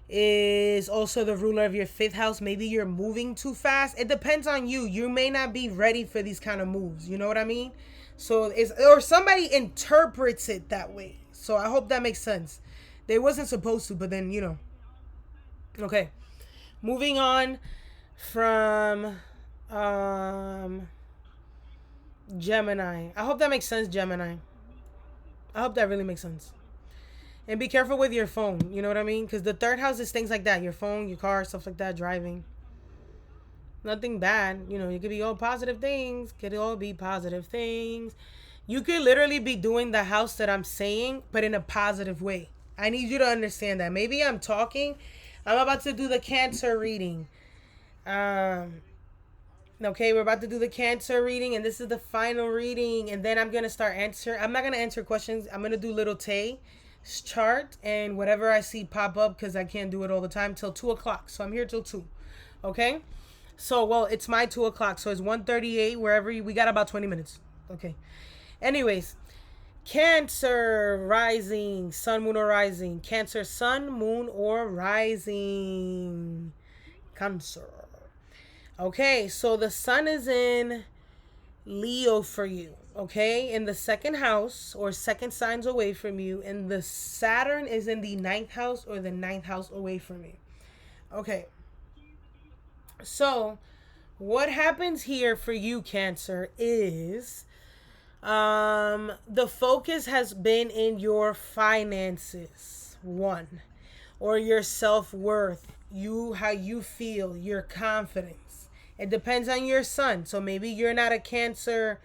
is also the ruler of your fifth house. Maybe you're moving too fast. It depends on you. You may not be ready for these kind of moves. You know what I mean? So it's, or somebody interprets it that way. So I hope that makes sense. They wasn't supposed to, but then, you know. Okay. Moving on from Gemini. I hope that makes sense, Gemini. I hope that really makes sense. And be careful with your phone. You know what I mean? Because the third house is things like that. Your phone, your car, stuff like that, driving. Nothing bad. You know, it could be all positive things. Could all be positive things. You could literally be doing the house that I'm saying, but in a positive way. I need you to understand that. Maybe I'm talking. I'm about to do the Cancer reading. Okay, we're about to do the Cancer reading, and this is the final reading. And then I'm going to start I'm not going to answer questions. I'm going to do Lil Tay chart and whatever I see pop up, because I can't do it all the time, till 2 o'clock. So I'm here till 2. Okay? So, well, it's my 2 o'clock. So it's 1:38, wherever we got about 20 minutes. Okay. Anyways, Cancer rising, sun, moon, or rising. Cancer, sun, moon, or rising. Cancer. Okay, so the sun is in Leo for you. Okay, in the second house, or second signs away from you, and the Saturn is in the ninth house, or the ninth house away from you. Okay, so what happens here for you, Cancer, is the focus has been in your finances, one, or your self-worth, how you feel, your confidence. It depends on your sun. So maybe you're not a Cancer.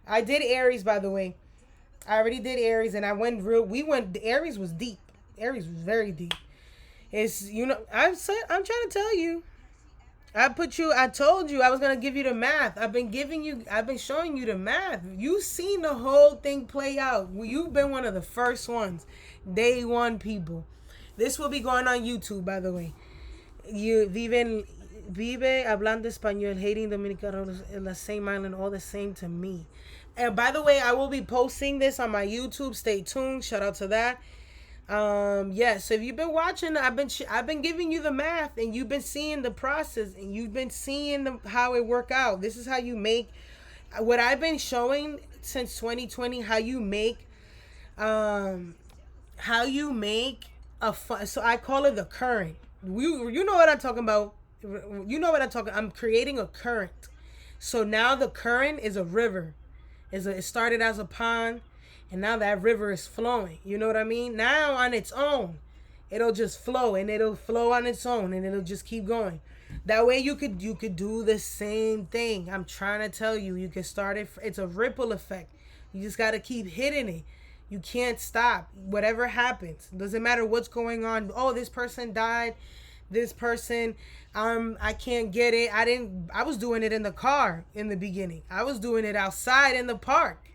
I did Aries, by the way. I already did Aries, and Aries was deep. Aries was very deep. It's, you know, I'm trying to tell you. I told you I was going to give you the math. I've been showing you the math. You've seen the whole thing play out. You've been one of the first ones. Day one people. This will be going on YouTube, by the way. Vive hablando español, hating Dominicanos in the same island, all the same to me. And by the way, I will be posting this on my YouTube. Stay tuned. Shout out to that. So if you've been watching, I've been giving you the math, and you've been seeing the process, and you've been seeing how it work out. This is how you make what I've been showing since 2020. How you make a fun. So I call it the current. You know what I'm talking about. I'm creating a current. So now the current is a river. It started as a pond. And now that river is flowing. You know what I mean? Now on its own, it'll just flow, and it'll flow on its own, and it'll just keep going. That way you could do the same thing. I'm trying to tell you, you can start it. It's a ripple effect. You just got to keep hitting it. You can't stop. Whatever happens, doesn't matter what's going on. Oh, this person died. This person, I can't get it. I was doing it in the car in the beginning. I was doing it outside in the park.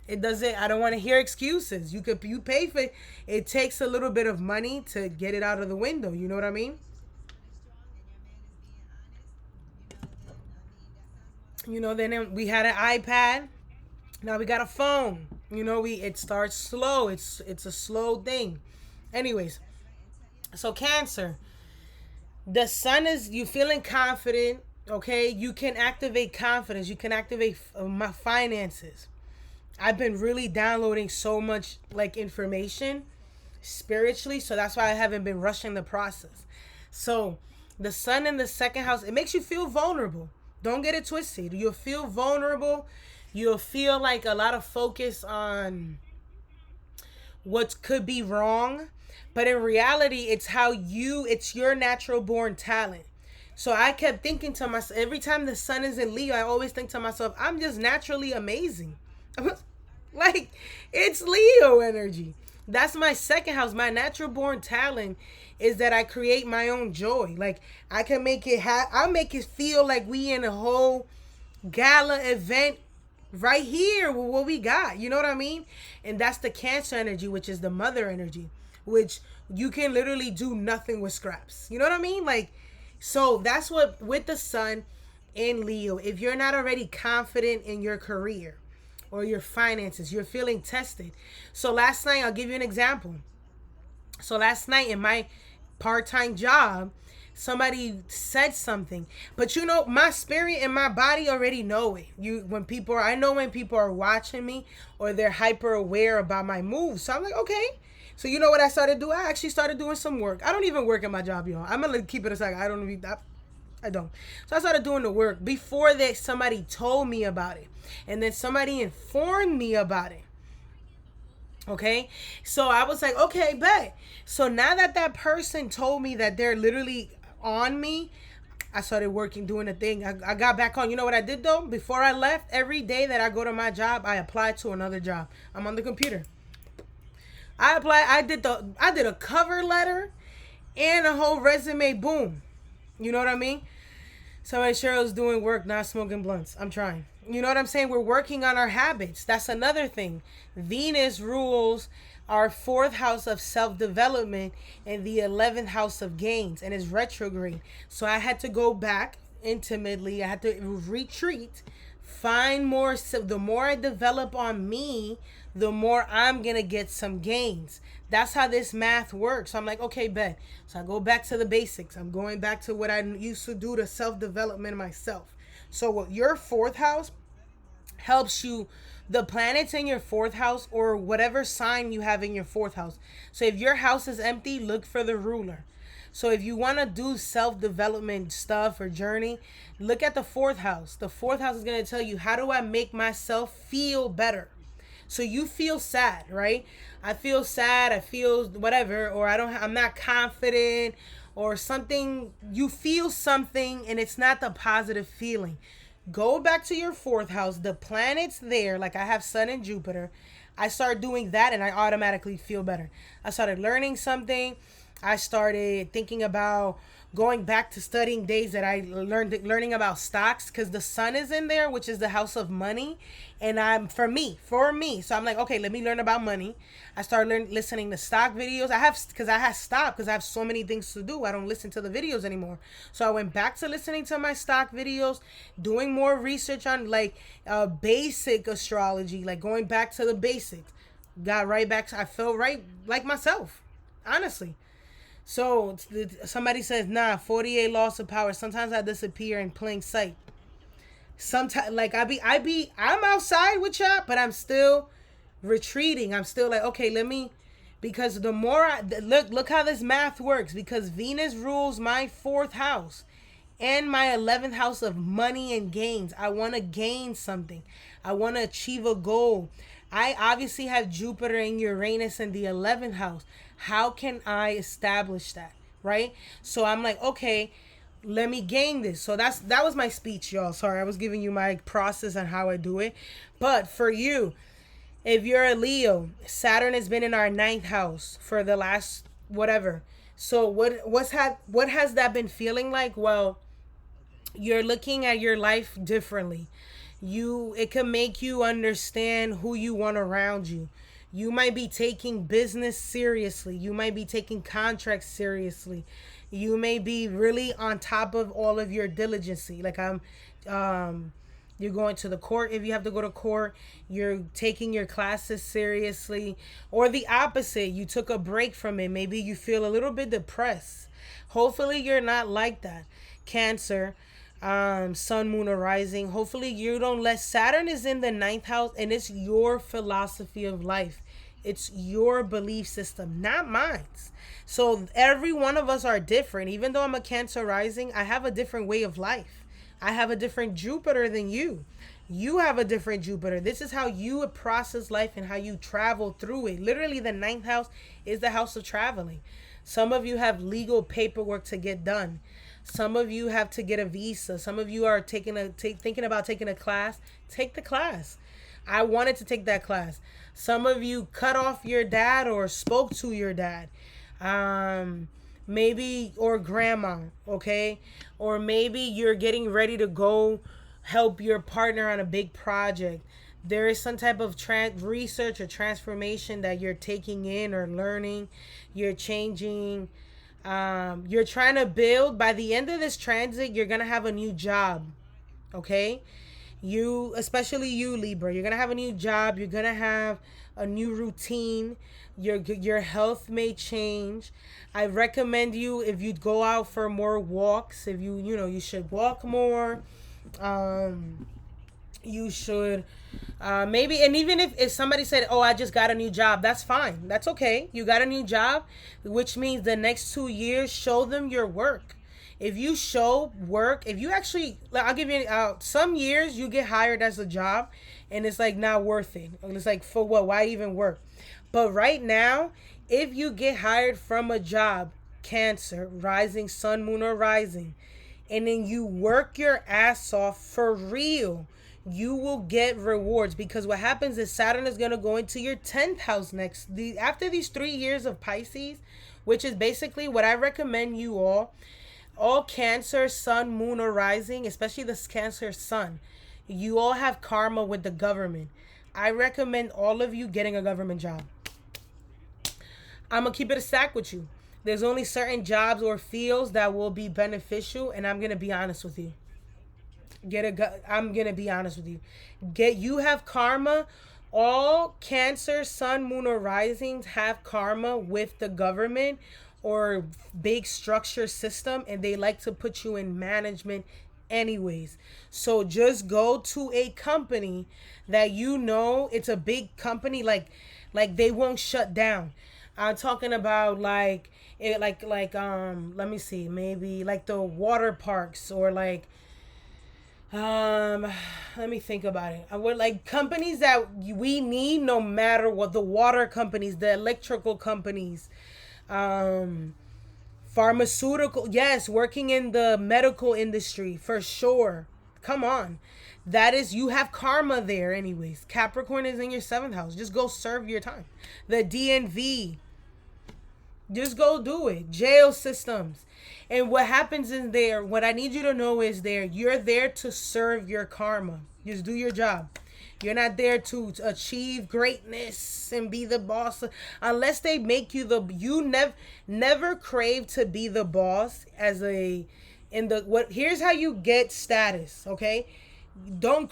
It doesn't, I don't want to hear excuses. You pay for it. It takes a little bit of money to get it out of the window. You know what I mean? Then we had an iPad. Now we got a phone. It starts slow. It's a slow thing. Anyways, so Cancer, the sun is, you feeling confident, okay? You can activate confidence. You can activate my finances. I've been really downloading so much like information spiritually, so that's why I haven't been rushing the process. So the sun in the second house, it makes you feel vulnerable. Don't get it twisted. You'll feel vulnerable. You'll feel like a lot of focus on what could be wrong, but in reality it's your natural born talent. So I kept thinking to myself, every time the sun is in Leo, I always think to myself, I'm just naturally amazing. Like, it's Leo energy. That's my second house. My natural born talent is that I create my own joy. Like, I can make it I'll make it feel like we in a whole gala event right here with what we got. You know what I mean? And that's the Cancer energy, which is the mother energy, which you can literally do nothing with scraps. You know what I mean? Like, so that's what, with the sun in Leo, if you're not already confident in your career or your finances, you're feeling tested. So last night, I'll give you an example. So last night in my part-time job, somebody said something, but my spirit and my body already know it. I know when people are watching me or they're hyper aware about my moves. So I'm like, okay. So you know what I started doing? I actually started doing some work. I don't even work at my job, y'all. I'm gonna keep it a second. I don't. So I started doing the work before that somebody told me about it, and then somebody informed me about it. Okay, so I was like, okay, bet. So now that person told me that they're literally on me, I started working, doing the thing. I got back on. You know what I did though? Before I left, every day that I go to my job, I apply to another job. I'm on the computer. I applied. I did a cover letter and a whole resume. Boom. You know what I mean? Somebody Cheryl's doing work, not smoking blunts. I'm trying. You know what I'm saying? We're working on our habits. That's another thing. Venus rules our fourth house of self-development and the 11th house of gains, and is retrograde. So I had to go back intimately. I had to retreat, find more. So the more I develop on me, the more I'm going to get some gains. That's how this math works. So I'm like, okay, bet. So I go back to the basics. I'm going back to what I used to do to self-development myself. So what your fourth house helps you, the planets in your fourth house or whatever sign you have in your fourth house. So if your house is empty, look for the ruler. So if you want to do self-development stuff or journey, look at the fourth house. The fourth house is going to tell you, how do I make myself feel better? So you feel sad, right? I feel sad, I feel whatever, or I'm not confident or something. You feel something and it's not the positive feeling. Go back to your fourth house. The planets there, like I have Sun and Jupiter. I start doing that and I automatically feel better. I started learning something. I started thinking about going back to studying days that I learning about stocks, because the sun is in there, which is the house of money. And I'm for me. So I'm like, okay, let me learn about money. I started listening to stock videos. I have stopped because I have so many things to do. I don't listen to the videos anymore. So I went back to listening to my stock videos, doing more research on like basic astrology, like going back to the basics. Got right back. I felt right like myself, honestly. So somebody says, nah, 48 loss of power. Sometimes I disappear in plain sight. Sometimes, like I'm outside with y'all, but I'm still retreating. I'm still like, okay, because the more look how this math works. Because Venus rules my fourth house and my 11th house of money and gains. I want to gain something. I want to achieve a goal. I obviously have Jupiter and Uranus in the 11th house. How can I establish that? Right? So I'm like, okay, let me gain this. So that was my speech, y'all. Sorry, I was giving you my process on how I do it. But for you, If you're a Leo, Saturn has been in our ninth house for the last whatever. So what has that been feeling like? Well, you're looking at your life differently. It can make you understand who you want around you. You might be taking business seriously. You might be taking contracts seriously. You may be really on top of all of your diligency. Like um you're going to the court if you have to go to court. You're taking your classes seriously. Or the opposite, you took a break from it. Maybe you feel a little bit depressed. Hopefully, you're not like that. Cancer, sun, moon, or rising. Hopefully, you don't let Saturn is in the ninth house and it's your philosophy of life. It's your belief system, not mine. So every one of us are different. Even though I'm a Cancer rising, I have a different way of life. I have a different Jupiter than you. You have a different Jupiter. This is how you process life and how you travel through it. Literally, the ninth house is the house of traveling. Some of you have legal paperwork to get done. Some of you have to get a visa. Some of you are thinking about taking a class. Take the class. I wanted to take that class. Some of you cut off your dad or spoke to your dad. Maybe, or grandma, okay? Or maybe you're getting ready to go help your partner on a big project. There is some type of research or transformation that you're taking in or learning. You're changing. You're trying to build. By the end of this transit, you're going to have a new job, okay? You, especially you, Libra, you're gonna have a new job. You're gonna have a new routine. Your health may change. I recommend you, if you go out for more walks, if you should walk more. You should maybe, and even if somebody said, oh, I just got a new job, that's fine. That's okay. You got a new job, which means the next 2 years, show them your work. If you show work, if you actually, I'll give you some years you get hired as a job and it's like not worth it. It's like, for what? Why even work? But right now, if you get hired from a job, Cancer, rising, sun, moon, or rising, and then you work your ass off for real, you will get rewards. Because what happens is Saturn is going to go into your 10th house after these 3 years of Pisces, which is basically what I recommend you all Cancer, sun, moon, or rising, especially the Cancer sun, you all have karma with the government. I recommend all of you getting a government job. I'm going to keep it a stack with you. There's only certain jobs or fields that will be beneficial, and I'm going to be honest with you. I'm going to be honest with you. You have karma. All Cancer, sun, moon, or risings have karma with the government or big structure system, and they like to put you in management anyways. So just go to a company that it's a big company, like they won't shut down. I'm talking about let me see, maybe like the water parks, or like let me think about it. I would like companies that we need, no matter what. The water companies, the electrical companies, pharmaceutical, yes, working in the medical industry for sure. Come on. You have karma there anyways. Capricorn is in your 7th house. Just go serve your time. The DNV, just go do it. Jail systems. And what happens in there, what I need you to know is you're there to serve your karma. Just do your job. You're not there to achieve greatness and be the boss, unless they make you never crave to be the boss here's how you get status, okay? Don't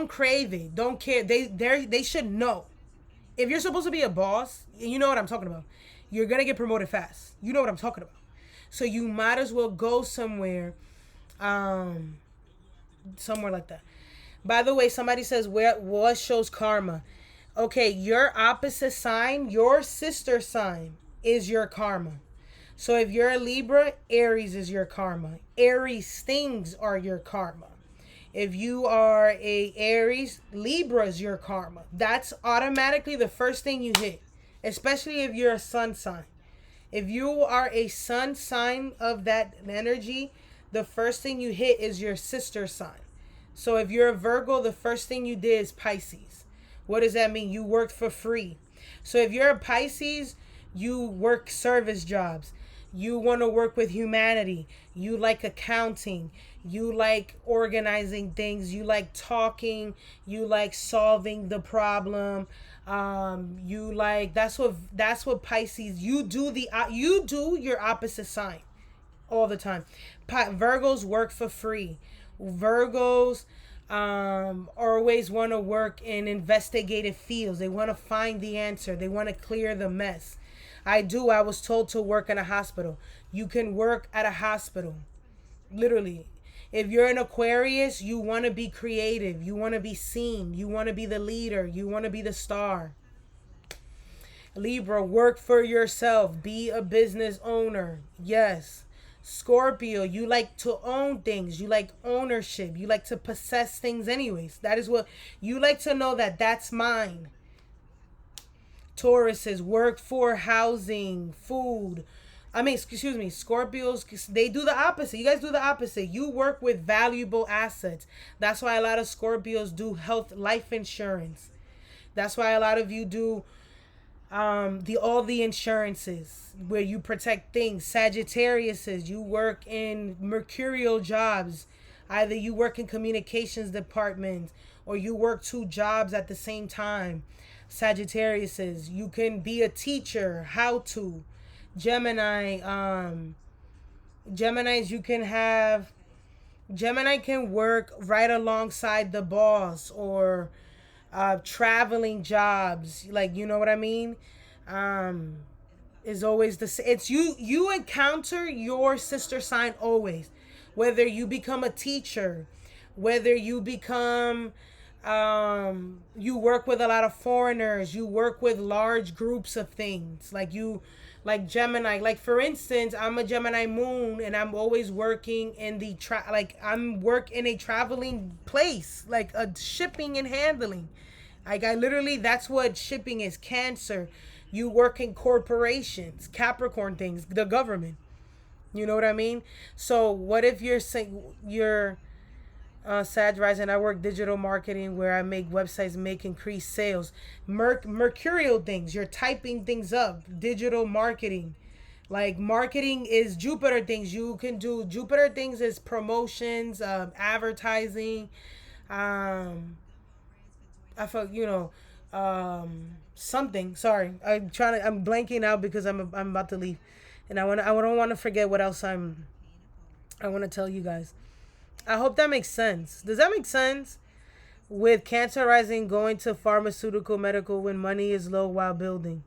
crave it. Don't care. They should know. If you're supposed to be a boss, you know what I'm talking about. You're going to get promoted fast. You know what I'm talking about. So you might as well go somewhere like that. By the way, somebody says, what shows karma? Okay, your opposite sign, your sister sign, is your karma. So if you're a Libra, Aries is your karma. Aries things are your karma. If you are a Aries, Libra is your karma. That's automatically the first thing you hit, especially if you're a sun sign. If you are a sun sign of that energy, the first thing you hit is your sister sign. So if you're a Virgo, the first thing you did is Pisces. What does that mean? You worked for free. So if you're a Pisces, you work service jobs. You want to work with humanity. You like accounting. You like organizing things. You like talking. You like solving the problem. You like that's what Pisces. You do your opposite sign all the time. Virgos work for free. Virgos always want to work in investigative fields. They want to find the answer. They want to clear the mess. I was told to work in a hospital. You can work at a hospital. Literally. If you're an Aquarius, you want to be creative. You want to be seen. You want to be the leader. You want to be the star. Libra, work for yourself. Be a business owner. Yes. Scorpio, you like to own things. You like ownership. You like to possess things anyways. That is what you like to know, that that's mine. Taurus is work for housing, food. Excuse me, Scorpios, they do the opposite. You guys do the opposite. You work with valuable assets. That's why a lot of Scorpios do life insurance. That's why a lot of you do all the insurances where you protect things. Sagittariuses, you work in mercurial jobs. Either you work in communications departments or you work two jobs at the same time. Sagittariuses, you can be a teacher. How to. Geminis, Gemini can work right alongside the boss, or traveling jobs, like, you know what I mean. Is always it's you encounter your sister sign always, whether you become a teacher, whether you become you work with a lot of foreigners, you work with large groups of things, like Gemini. Like, for instance, I'm a Gemini moon, and I'm always working in the I'm work in a traveling place, like a shipping and handling. Like, I literally, that's what shipping is. Cancer, you work in corporations. Capricorn things, the government. You know what I mean? So what if you're Sag rising? I work digital marketing, where I make websites, make increased sales. Mercurial things, you're typing things up. Digital marketing, like marketing is Jupiter things. You can do Jupiter things is promotions, advertising. I felt, something. Sorry, I'm blanking out because I'm about to leave, and I don't want to forget what else I want to tell you guys. I hope that makes sense. Does that make sense? With Cancer rising, going to pharmaceutical, medical when money is low while building.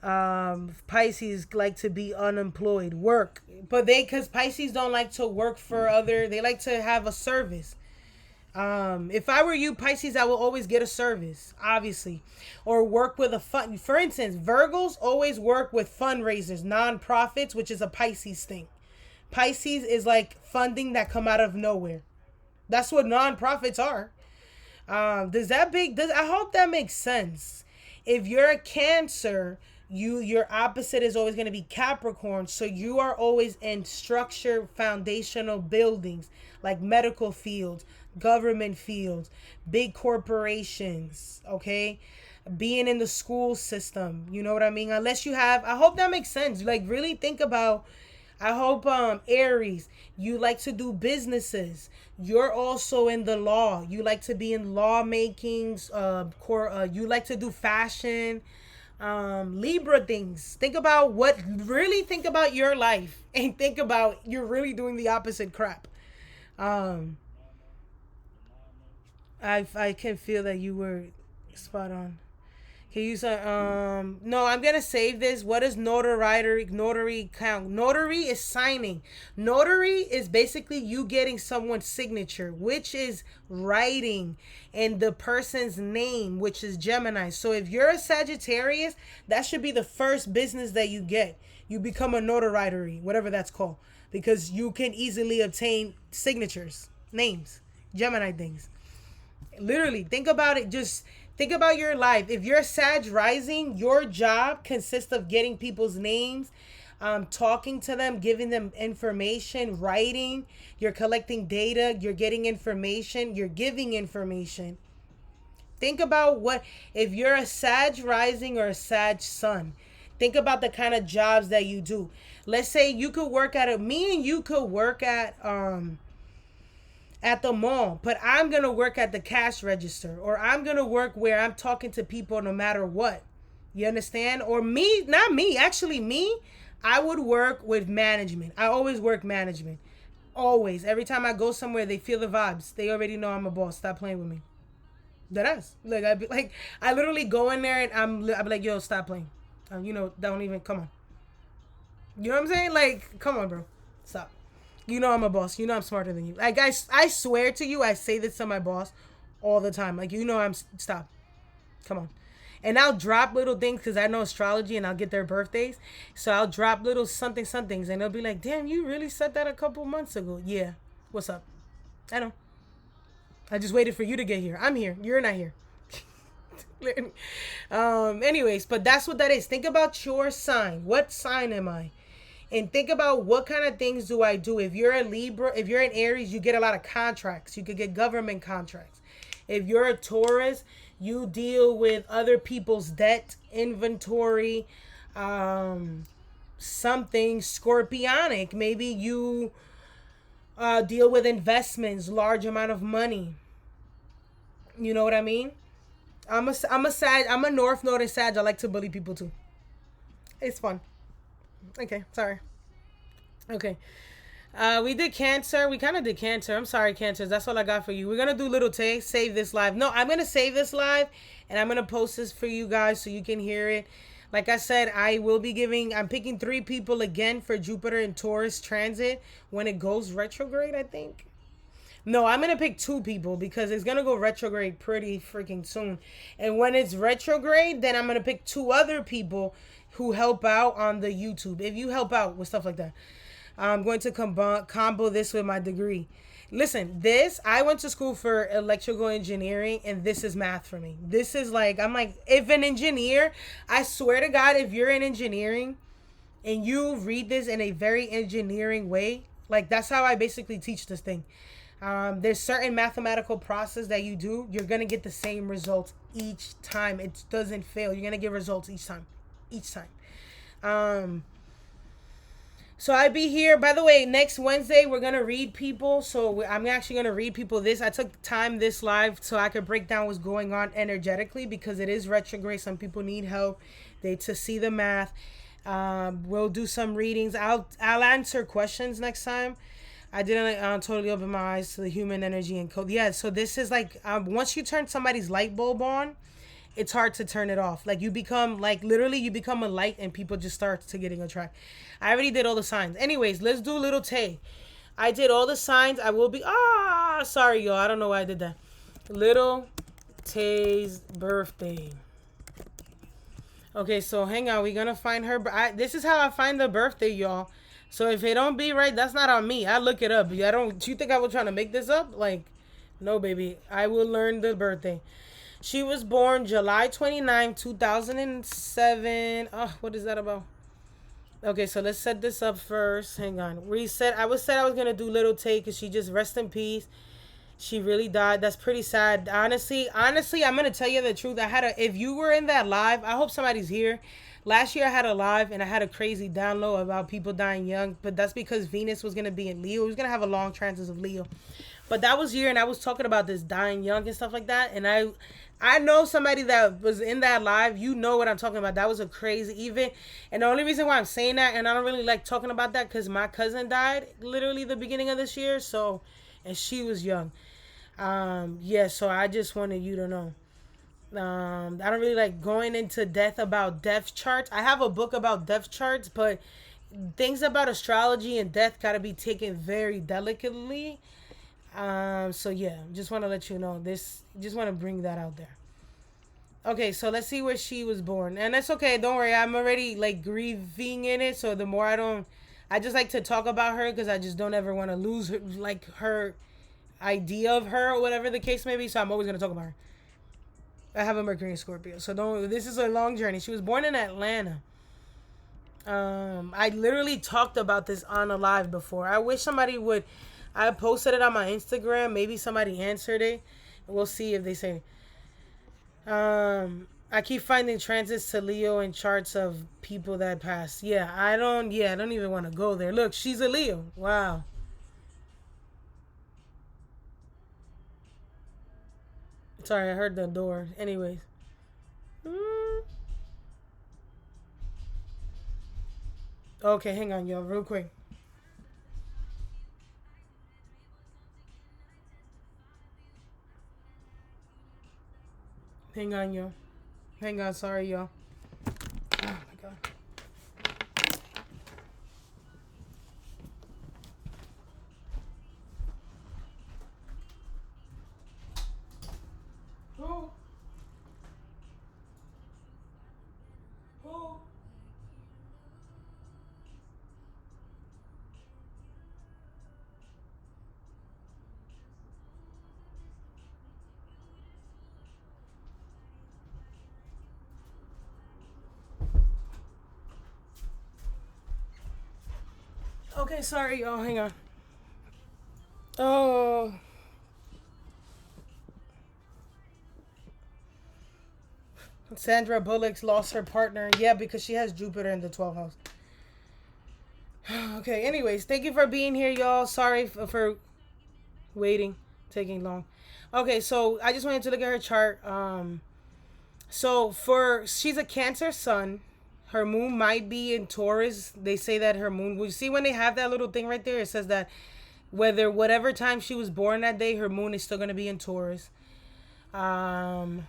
Pisces like to be unemployed, work, but because Pisces don't like to work for they like to have a service. If I were you, Pisces, I will always get a service, obviously, or work with a fund. For instance, Virgos always work with fundraisers, non-profits, which is a Pisces thing. Pisces is like funding that come out of nowhere. That's what non-profits are. I hope that makes sense. If you're a Cancer, your opposite is always going to be Capricorn. So you are always in structured foundational buildings, like medical fields, government fields, big corporations, okay? Being in the school system, you know what I mean? Unless you have, I hope that makes sense. Like, really think about, I hope Aries, you like to do businesses. You're also in the law. You like to be in lawmakings. You like to do fashion, Libra things. Think about think about your life, and think about you're really doing the opposite crap. I can feel that you were spot on. Can you say no, I'm gonna save this. What is notary count? Notary is signing. Notary is basically you getting someone's signature, which is writing in the person's name, which is Gemini. So if you're a Sagittarius, that should be the first business that you get. You become a notary, whatever that's called, because you can easily obtain signatures, names, Gemini things. Literally, think about it. Just think about your life. If you're Sag rising, your job consists of getting people's names, talking to them, giving them information, writing. You're collecting data. You're getting information. You're giving information. Think about what, if you're a Sag rising or a Sag sun, think about the kind of jobs that you do. Let's say you could work me and you could work at the mall, but I'm going to work at the cash register, or I'm going to work where I'm talking to people no matter what. You understand? Or me, not me, actually me, I would work with management. I always work management. Always. Every time I go somewhere, they feel the vibes. They already know I'm a boss. Stop playing with me. That is. Like, I'd be like, I literally go in there and I'd be like, yo, stop playing. Don't even, come on. You know what I'm saying? Like, come on, bro. Stop. You know I'm a boss. You know I'm smarter than you. Like, I swear to you, I say this to my boss all the time. Like, stop. Come on. And I'll drop little things because I know astrology and I'll get their birthdays. So I'll drop little somethings and they'll be like, damn, you really said that a couple months ago. Yeah. What's up? I know. I just waited for you to get here. I'm here. You're not here. Anyways, but that's what that is. Think about your sign. What sign am I? And think about what kind of things do I do. If you're a Libra, if you're an Aries, you get a lot of contracts. You could get government contracts. If you're a Taurus, you deal with other people's debt, inventory, something scorpionic. Maybe you deal with investments, large amount of money. You know what I mean? I'm a Sag. I'm a North Node and Sag. I like to bully people too. It's fun. Okay, sorry. Okay. We did Cancer. We kind of did Cancer. I'm sorry, Cancers. That's all I got for you. We're going to do Lil Tay. Save this live. No, I'm going to save this live, and I'm going to post this for you guys so you can hear it. Like I said, I'm picking 3 people again for Jupiter and Taurus transit when it goes retrograde, I think. No, I'm going to pick 2 people because it's going to go retrograde pretty freaking soon. And when it's retrograde, then I'm going to pick 2 other people who help out on the YouTube. If you help out with stuff like that. I'm going to combo this with my degree. Listen, I went to school for electrical engineering, and this is math for me. This is I'm like, if an engineer, I swear to God, if you're in engineering and you read this in a very engineering way, like that's how I basically teach this thing. There's certain mathematical process that you do. You're going to get the same results each time. It doesn't fail. You're going to get results each time. So I be here. By the way, next Wednesday, we're going to read people. So I'm actually going to read people this. I took time this live so I could break down what's going on energetically because it is retrograde. Some people need help to see the math. We'll do some readings. I'll answer questions next time. I didn't totally open my eyes to the human energy and code. Yeah, so this is once you turn somebody's light bulb on, it's hard to turn it off. Like you become you become a light and people just start to getting attracted. I already did all the signs. Anyways, let's do Lil Tay. I did all the signs. I will be sorry y'all. I don't know why I did that. Lil Tay's birthday. Okay, so hang on. We're gonna find her. This is how I find the birthday, y'all. So if it don't be right, that's not on me. I look it up. Do you think I was trying to make this up? No, baby. I will learn the birthday. She was born July 29, 2007. Oh, what is that about? Okay, so let's set this up first. Hang on. I was going to do Lil Tay because she just rest in peace. She really died. That's pretty sad. Honestly, I'm going to tell you the truth. If you were in that live, I hope somebody's here. Last year I had a live and I had a crazy download about people dying young, but that's because Venus was going to be in Leo. It was going to have a long transit of Leo. But that was year and I was talking about this dying young and stuff like that. And I know somebody that was in that live. You know what I'm talking about. That was a crazy event. And the only reason why I'm saying that, and I don't really like talking about that, because my cousin died literally the beginning of this year. So, and she was young. So I just wanted you to know. I don't really like going into about death charts. I have a book about death charts, but things about astrology and death got to be taken very delicately. So yeah, just want to let you know this. Just want to bring that out there. Okay, so let's see where she was born, and that's okay. Don't worry, I'm already grieving in it. So the more I just like to talk about her because I just don't ever want to lose her, her idea of her or whatever the case may be. So I'm always gonna talk about her. I have a Mercury in Scorpio, so this is a long journey. She was born in Atlanta. I literally talked about this on a live before. I wish somebody would. I posted it on my Instagram. Maybe somebody answered it. We'll see if they say. I keep finding transits to Leo in charts of people that passed. I don't even want to go there. Look, she's a Leo. Wow. Sorry, I heard the door. Anyways. Mm. Okay, hang on, y'all, real quick. Hang on, y'all. Hang on, sorry, y'all. Oh my god. Oh. Oh. Okay, sorry, y'all. Hang on. Oh. Sandra Bullock's lost her partner. Yeah, because she has Jupiter in the 12th house. Okay, anyways, thank you for being here, y'all. Sorry for waiting, taking long. Okay, so I just wanted to look at her chart. So for she's a Cancer sun. Her moon might be in Taurus. They say that her moon. We see when they have that little thing right there. It says that whatever time she was born that day, her moon is still gonna be in Taurus. Um,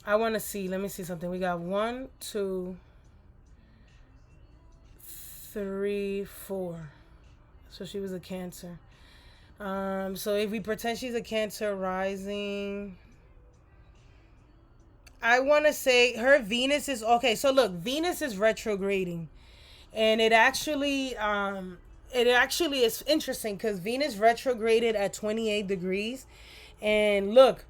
I want to see. Let me see something. We got 1, 2, 3, 4. So she was a Cancer. So if we pretend she's a Cancer rising, I want to say her Venus is okay. So look, Venus is retrograding, and it actually is interesting because Venus retrograded at 28 degrees, and look,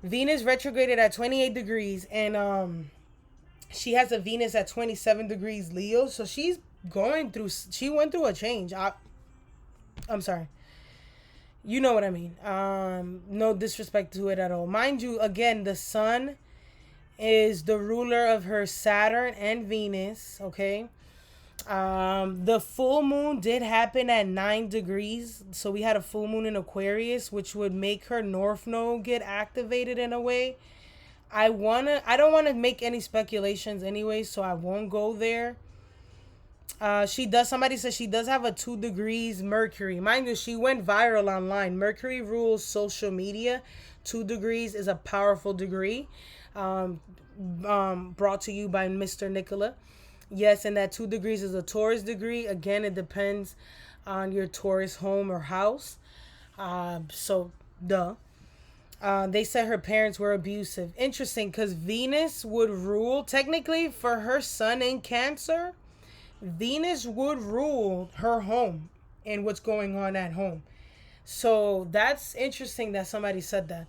Venus retrograded at 28 degrees, and she has a Venus at 27 degrees Leo, so she went through a change. I'm sorry. You know what I mean. No disrespect to it at all. Mind you, again, the sun is the ruler of her Saturn and Venus, okay? The full moon did happen at 9 degrees. So we had a full moon in Aquarius, which would make her North Node get activated in a way. I don't wanna make any speculations anyway, so I won't go there. Somebody says she does have a 2 degrees Mercury. Mind you, she went viral online. Mercury rules social media. 2 degrees is a powerful degree. Brought to you by Mr. Nicola. Yes, and that 2 degrees is a Taurus degree. Again, it depends on your Taurus home or house. So, duh. They said her parents were abusive. Interesting, because Venus would rule, technically, for her sun in Cancer, Venus would rule her home and what's going on at home. So that's interesting that somebody said that.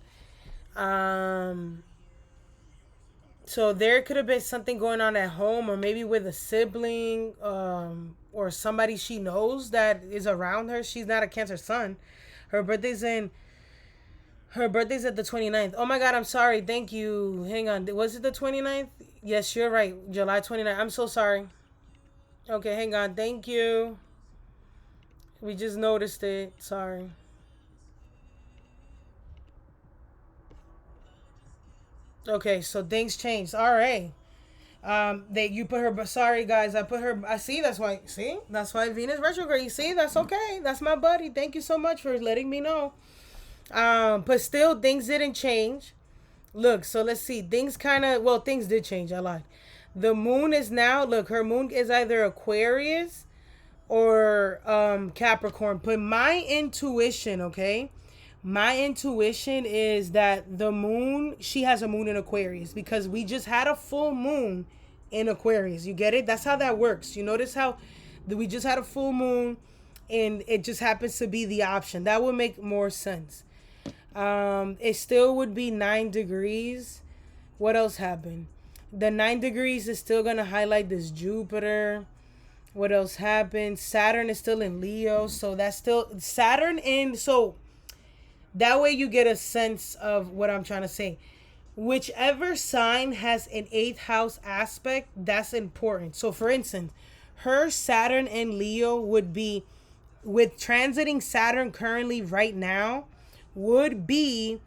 So there could have been something going on at home, or maybe with a sibling, or somebody she knows that is around her. She's not a Cancer sun. Her birthday's in. Her birthday's at the 29th. Oh my God, I'm sorry. Thank you. Hang on. Was it the 29th? Yes, you're right. July 29th. I'm so sorry. Okay, hang on. Thank you. We just noticed it. Sorry. Okay, so things changed. All right. They you put her. Sorry, guys. I put her. I see. That's why. See. That's why Venus retrograde. You see. That's okay. That's my buddy. Thank you so much for letting me know. But still, things didn't change. Look. So let's see. Things kind of. Well, things did change. I lied. The moon is now. Look, her moon is either Aquarius or Capricorn. But my intuition, okay, my intuition is that the moon, she has a moon in Aquarius because we just had a full moon in Aquarius. You get it? That's how that works. You notice how we just had a full moon and it just happens to be the option. That would make more sense. It still would be 9 degrees. What else happened? The 9 degrees is still going to highlight this Jupiter. What else happened? Saturn is still in Leo. So that's still Saturn in. So that way you get a sense of what I'm trying to say. whichever sign has an eighth house aspect, that's important. So, for instance, her Saturn in Leo would be, with transiting Saturn currently right now, would be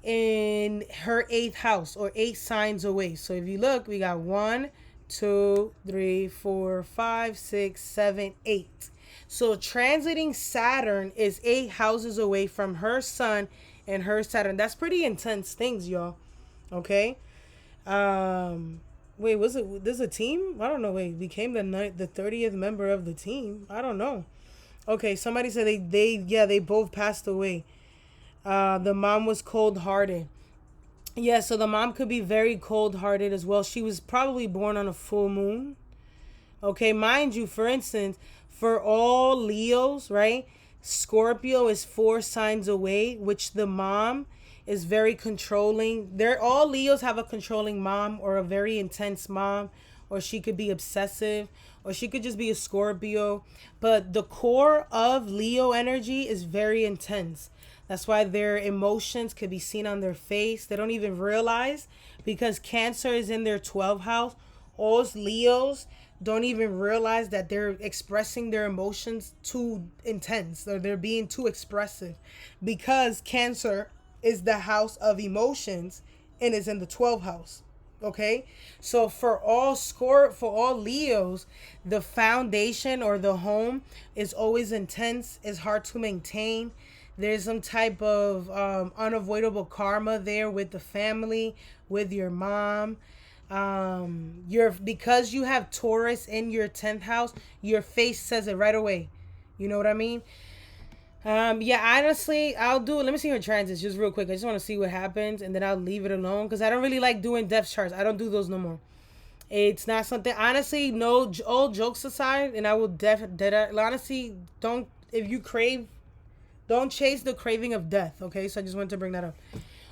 in her eighth house or 8 signs away. So if you look, we got 1, 2, 3, 4, 5, 6, 7, 8. So transiting Saturn is 8 houses away from her sun and her Saturn. That's pretty intense things, y'all. Okay. Wait, was it this a team? I don't know. Wait, became the 30th member of the team. I don't know. Okay, somebody said they both passed away. The mom was cold hearted. Yeah, so the mom could be very cold hearted as well. She was probably born on a full moon. Okay, mind you, for instance, for all Leos, right? Scorpio is 4 signs away, which the mom is very controlling. They're all Leos have a controlling mom or a very intense mom, or she could be obsessive, or she could just be a Scorpio. But the core of Leo energy is very intense. That's why their emotions could be seen on their face. They don't even realize, because Cancer is in their 12th house. All Leos don't even realize that they're expressing their emotions too intense, or they're being too expressive, because Cancer is the house of emotions and is in the 12th house. Okay, so for all Leos, the foundation or the home is always intense. It's hard to maintain. There's some type of unavoidable karma there with the family, with your mom. Because you have Taurus in your 10th house, your face says it right away. You know what I mean? Yeah, honestly, I'll do it. Let me see her transits just real quick. I just want to see what happens, and then I'll leave it alone, because I don't really like doing depth charts. I don't do those no more. It's not something, honestly, no, all jokes aside, and I will honestly, don't, if you crave, don't chase the craving of death, okay? So I just wanted to bring that up.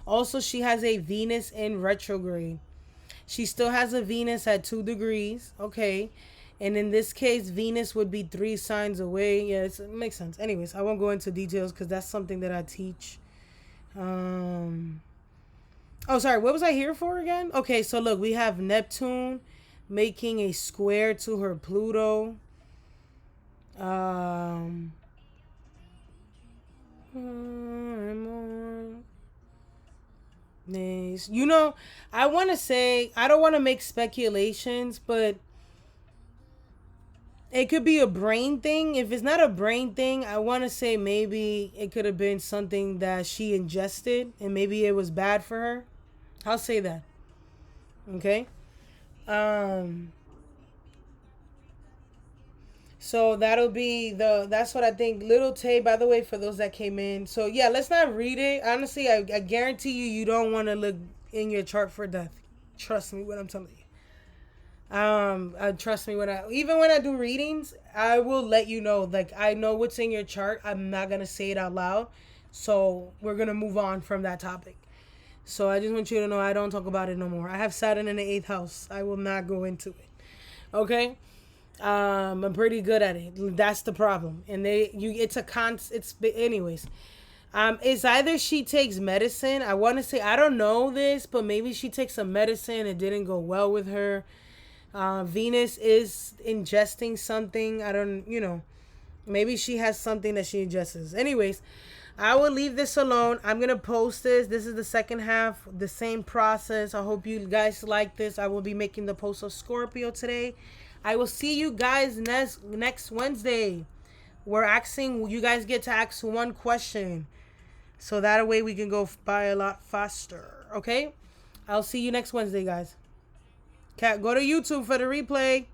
Also, she has a Venus in retrograde. She still has a Venus at 2 degrees, okay? And in this case, Venus would be 3 signs away. Yeah, it makes sense. Anyways, I won't go into details because that's something that I teach. Oh, sorry. What was I here for again? Okay, so look, we have Neptune making a square to her Pluto. Nice. You know, I want to say, I don't want to make speculations, but it could be a brain thing. If it's not a brain thing, I want to say maybe it could have been something that she ingested and maybe it was bad for her. I'll say that. Okay? Um so that'll be that's what I think. Lil Tay, by the way, for those that came in. So yeah, let's not read it. Honestly, I guarantee you don't want to look in your chart for death. Trust me what I'm telling you. Trust me, even when I do readings, I will let you know, like, I know what's in your chart. I'm not gonna say it out loud, so we're gonna move on from that topic. So I just want you to know I don't talk about it no more. I have Saturn in the 8th house. I will not go into it. Okay. I'm pretty good at it. That's the problem. And anyways. It's either she takes medicine. I want to say, I don't know this, but maybe she takes some medicine. It didn't go well with her. Venus is ingesting something. I don't, maybe she has something that she ingests. Anyways, I will leave this alone. I'm going to post this. This is the second half, the same process. I hope you guys like this. I will be making the post of Scorpio today. I will see you guys next Wednesday. You guys get to ask one question. So that way we can go by a lot faster. Okay? I'll see you next Wednesday, guys. Go to YouTube for the replay.